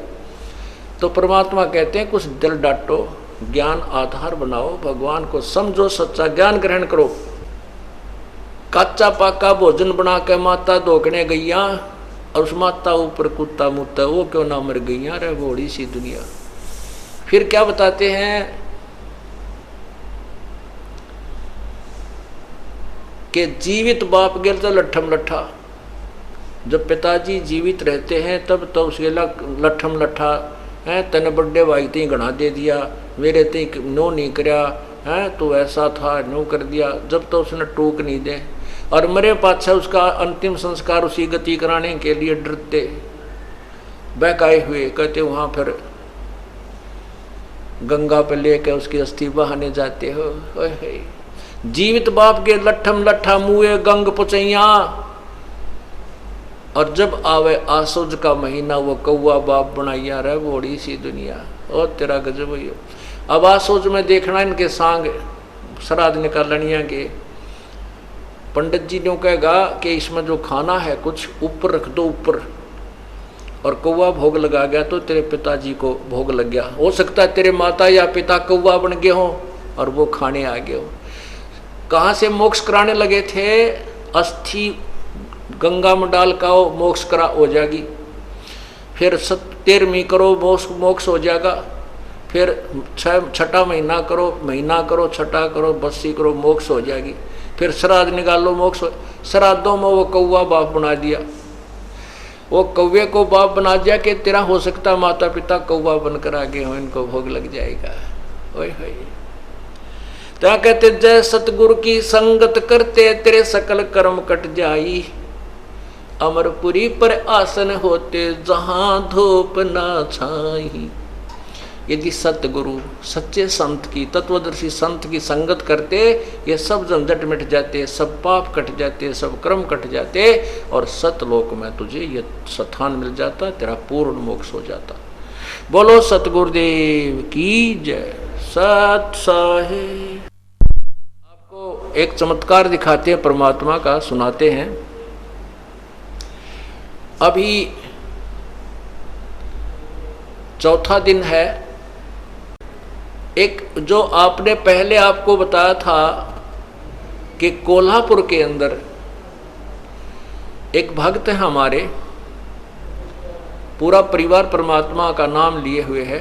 तो परमात्मा कहते हैं कुछ दिल डांटो, ज्ञान आधार बनाओ, भगवान को समझो, सच्चा ज्ञान ग्रहण करो। कच्चा पाका भोजन बना के माता धोकने गईया, और उस माता ऊपर कुत्ता मुत्ता, वो क्यों ना मर गईया रे बड़ी सी दुनिया। फिर क्या बताते हैं कि जीवित बाप गेल तो लट्ठम लट्ठा, जब पिताजी जीवित रहते हैं तब तो उसके लट्ठम लट्ठा है, तने बड़े भाई ते गणा दे दिया, मेरे ते नो नहीं करया है, तो ऐसा था नो कर दिया, जब तो उसने टोक नहीं दे, और मरे पाछा उसका अंतिम संस्कार उसी गति कराने के लिए डरते बहकाए हुए, कहते वहाँ फिर गंगा पे लेके उसकी अस्थि बहाने जाते हो। जीवित बाप के लट्ठम लट्ठा मुए गंग पुचैया, और जब आवे आसुज का महीना वो कौआ बाप बनाइया रहे बड़ी सी दुनिया, और तेरा गजब हुई। अब आसुज में देखना इनके सांग श्राद्ध निकालनिया के, पंडित जी ने कहेगा कि इसमें जो खाना है कुछ ऊपर रख दो ऊपर, और कौवा भोग लगा गया तो तेरे पिताजी को भोग लग गया, हो सकता है तेरे माता या पिता कौवा बन गए हो और वो खाने आ गए हो। कहाँ से मोक्ष कराने लगे थे, अस्थि गंगा में डाल का मोक्ष करा हो जाएगी, फिर 13वीं करो मोक्ष हो जाएगा, फिर 6ठा महीना करो 6ठा करो 32 करो मोक्ष हो जाएगी, फिर श्राद्ध निकालो मोक्ष हो। श्राद्धों में वो कौवा बाप बना दिया, वो कौवे को बाप बना दिया कि तेरा हो सकता माता पिता कौवा बनकर आगे हो, इनको भोग लग जाएगा। ओए होए क्या कहते, जय सतगुरु की संगत करते तेरे सकल कर्म कट जाई, अमरपुरी पर आसन होते जहां धूप ना छाई। यदि सतगुरु सच्चे संत की तत्वदर्शी संत की संगत करते, ये सब झंझट मिट जाते, सब पाप कट जाते, सब कर्म कट जाते, और सतलोक में तुझे ये स्थान मिल जाता, तेरा पूर्ण मोक्ष हो जाता। बोलो सतगुरुदेव की जय। सत साहिब। आपको एक चमत्कार दिखाते हैं परमात्मा का, सुनाते हैं। अभी चौथा दिन है। एक जो आपने पहले आपको बताया था कि कोल्हापुर के अंदर एक भक्त है हमारे, पूरा परिवार परमात्मा का नाम लिए हुए है,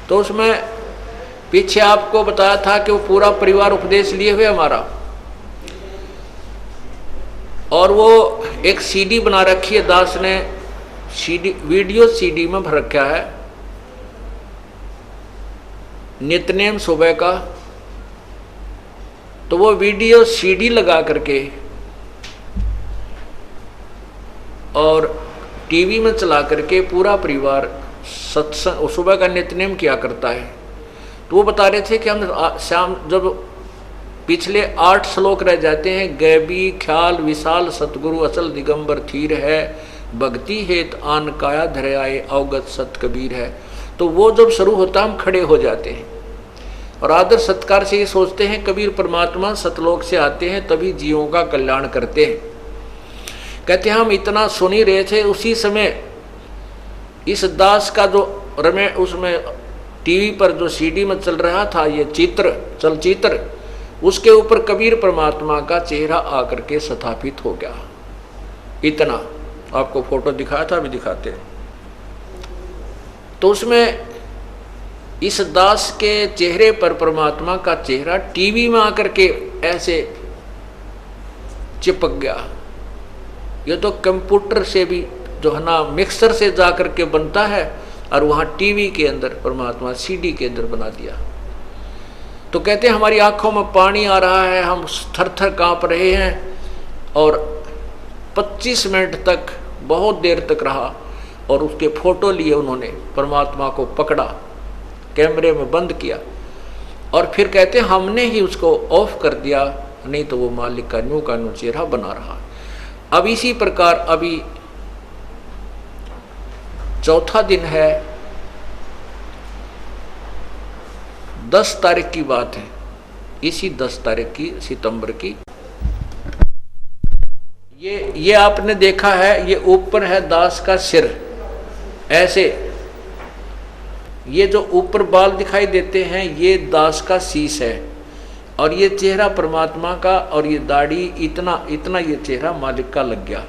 तो उसमें पीछे आपको बताया था कि वो पूरा परिवार उपदेश लिए हुए हमारा, और वो एक सीडी बना रखी है, दास ने सीडी वीडियो सीडी में भर रखा है, नित्यनेम सुबह का। तो वो वीडियो सीडी लगा करके और टीवी में चला करके पूरा परिवार सत्संग सुबह का नित्यनेम किया करता है। तो वो बता रहे थे कि हम शाम जब पिछले 8 श्लोक रह जाते हैं, गैबी ख्याल विशाल सतगुरु अचल दिगंबर थीर है, भक्ति हेत आन काया धरे आए अवगत सत कबीर है। तो वो जब शुरू होता हम खड़े हो जाते हैं और आदर सत्कार से ये सोचते हैं कबीर परमात्मा सतलोक से आते हैं तभी जीवों का कल्याण करते हैं। कहते हैं हम इतना सुन ही रहे थे, उसी समय इस दास का जो रमे उसमें टीवी पर जो सीडी में चल रहा था ये चलचित्र, उसके ऊपर कबीर परमात्मा का चेहरा आकर के स्थापित हो गया। इतना आपको फोटो दिखाया था, अभी दिखाते हैं। तो उसमें इस दास के चेहरे पर परमात्मा का चेहरा टीवी में आकर के ऐसे चिपक गया। ये तो कंप्यूटर से भी जो है ना मिक्सर से जा कर के बनता है, और वहाँ टीवी के अंदर परमात्मा सीडी के अंदर बना दिया। तो कहते हैं हमारी आंखों में पानी आ रहा है, हम थर थर काँप रहे हैं, और 25 मिनट तक बहुत देर तक रहा, और उसके फोटो लिए उन्होंने, परमात्मा को पकड़ा, कैमरे में बंद किया, और फिर कहते हैं हमने ही उसको ऑफ कर दिया, नहीं तो वो मालिक का न्यू का न्यू चेहरा बना रहा। अब इसी प्रकार अभी चौथा दिन है, 10 तारीख की बात है, इसी 10 तारीख की सितंबर की। ये आपने देखा है, ये ऊपर है दास का सिर, ऐसे ये जो ऊपर बाल दिखाई देते हैं ये दास का शीश है, और ये चेहरा परमात्मा का, और ये दाढ़ी इतना इतना ये चेहरा मालिक का लग गया,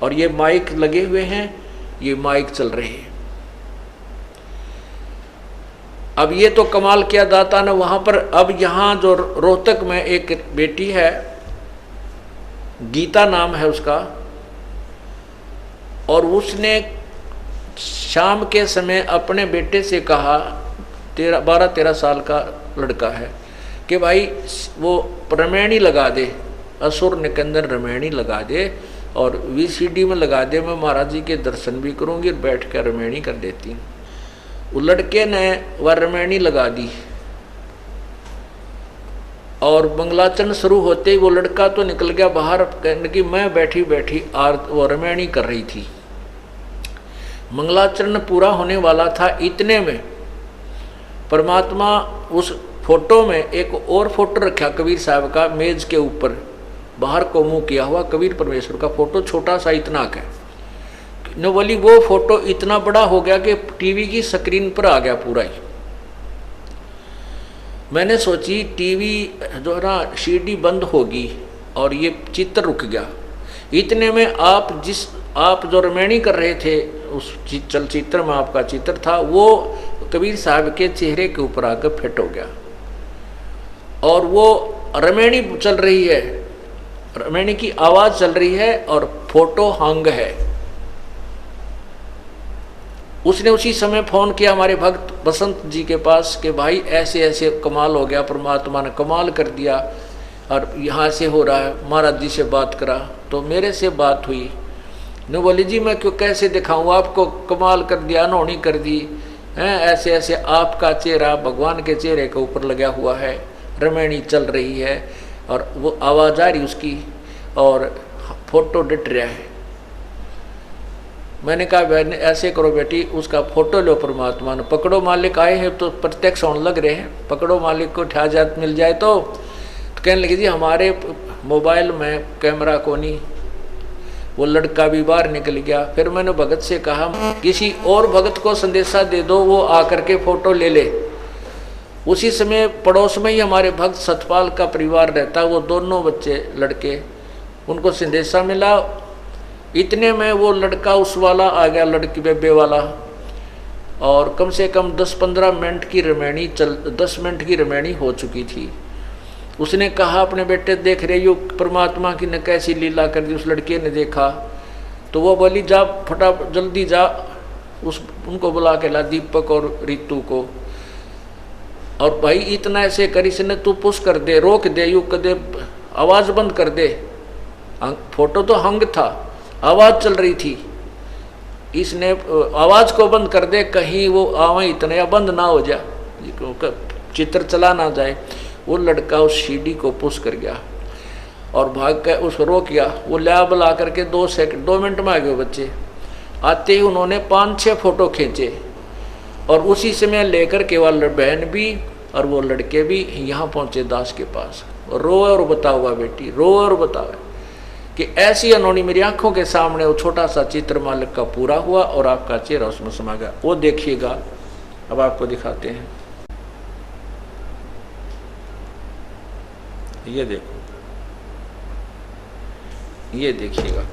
और ये माइक लगे हुए हैं, ये माइक चल रहे हैं। अब ये तो कमाल किया दाता ने वहां पर। अब यहाँ जो रोहतक में एक बेटी है, गीता नाम है उसका, और उसने शाम के समय अपने बेटे से कहा, 12-13 साल का लड़का है, कि भाई वो रमैनी लगा दे, असुर निकंदन रमैनी लगा दे, और VCD में लगा दे, मैं महाराज जी के दर्शन भी करूँगी और बैठ कर रमैनी कर देती हूँ। वो लड़के ने वह रमैनी लगा दी, और मंगलाचरण शुरू होते ही वो लड़का तो निकल गया बाहर, कहने की मैं बैठी बैठी वो रमैनी कर रही थी। मंगलाचरण पूरा होने वाला था, इतने में परमात्मा उस फोटो में एक और फोटो रखा कबीर साहब का, मेज के ऊपर बाहर को मुंह किया हुआ कबीर परमेश्वर का फोटो, छोटा सा इतना का। न बोली वो फोटो इतना बड़ा हो गया कि टीवी की स्क्रीन पर आ गया पूरा ही। मैंने सोची टीवी जो है ना CD बंद होगी और ये चित्र रुक गया। इतने में आप जो रमैनी कर रहे थे उस चलचित्र में आपका चित्र था, वो कबीर साहब के चेहरे के ऊपर आकर फिट हो गया, और वो रमैनी चल रही है, रमैनी की आवाज चल रही है, और फोटो हंग है। उसने उसी समय फोन किया हमारे भक्त बसंत जी के पास कि भाई ऐसे ऐसे कमाल हो गया, परमात्मा ने कमाल कर दिया, और यहाँ से हो रहा है। महाराज जी से बात करा तो मेरे से बात हुई, न बोली जी मैं क्यों कैसे दिखाऊँ आपको, कमाल कर दिया, अनहोनी कर दी हैं, ऐसे ऐसे आपका चेहरा भगवान के चेहरे के ऊपर लगा हुआ है, रमैनी चल रही है, और वो आवाज़ आ रही उसकी, और फोटो डट रहा है। मैंने कहा बहन ऐसे करो बेटी, उसका फोटो लो, परमात्मा ने पकड़ो, मालिक आए हैं तो प्रत्यक्ष होने लग रहे हैं, पकड़ो मालिक को, ठा जात मिल जाए तो कहने लगी जी हमारे मोबाइल में कैमरा को नहीं। वो लड़का भी बाहर निकल गया। फिर मैंने भगत से कहा किसी और भगत को संदेशा दे दो, वो आकर के फोटो ले ले। उसी समय पड़ोस में ही हमारे भक्त सतपाल का परिवार रहता, वो दोनों बच्चे लड़के, उनको संदेशा मिला। इतने में वो लड़का उस वाला आ गया, लड़की बेबे वाला, और कम से कम 10-15 मिनट की रमैनी 10 मिनट की रमैनी हो चुकी थी। उसने कहा अपने बेटे देख रहे हो परमात्मा की ने कैसी लीला कर दी। उस लड़के ने देखा तो वो बोली जा फटा जल्दी जा, उनको बुला के ला, दीपक और रितु को, और भाई इतना ऐसे कर, इसने तू पुश कर दे, रोक दे, यू कर दे, आवाज बंद कर दे। फोटो तो हंग था, आवाज चल रही थी, इसने आवाज को बंद कर दे, कहीं वो आवा इतना या बंद ना हो जाए, चित्र चला ना जाए। वो लड़का उस सीडी को पुश कर गया और भाग कर उसको रोक गया। वो ला बुला करके 2 मिनट में आ गए बच्चे। आते ही उन्होंने 5-6 फोटो खींचे, और उसी समय लेकर के वाला बहन भी और वो लड़के भी यहाँ पहुँचे दास के पास। रो और बताओ हुआ बेटी, रो और बताओ कि ऐसी अनहोनी मेरी आंखों के सामने वो छोटा सा चित्र मालिक का पूरा हुआ और आपका चेहरा उसमें समा गया। वो देखिएगा, अब आपको दिखाते हैं, ये देखो, ये देखिएगा।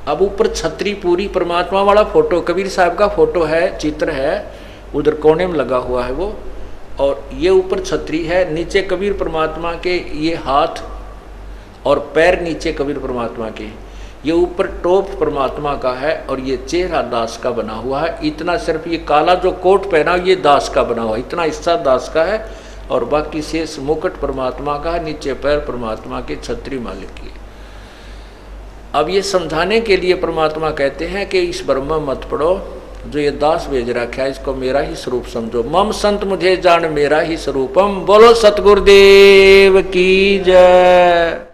अब ऊपर छतरी पूरी परमात्मा वाला फोटो, कबीर साहब का फोटो है, चित्र है, उधर कोने में लगा हुआ है वो, और ये ऊपर छतरी है, नीचे कबीर परमात्मा के ये हाथ और पैर नीचे कबीर परमात्मा के, ये ऊपर टोप परमात्मा का है और ये चेहरा दास का बना हुआ है। इतना सिर्फ ये काला जो कोट पहना ये दास का बना हुआ है, इतना हिस्सा दास का है और बाकी शेष मुकुट परमात्मा का है, नीचे पैर परमात्मा के छत्री मालिक की। अब ये समझाने के लिए परमात्मा कहते हैं कि इस ब्रह्म मत पढ़ो, जो ये दास भेज रखा है इसको मेरा ही स्वरूप समझो। मम संत मुझे जान मेरा ही स्वरूपम। बोलो सतगुरुदेव की जय।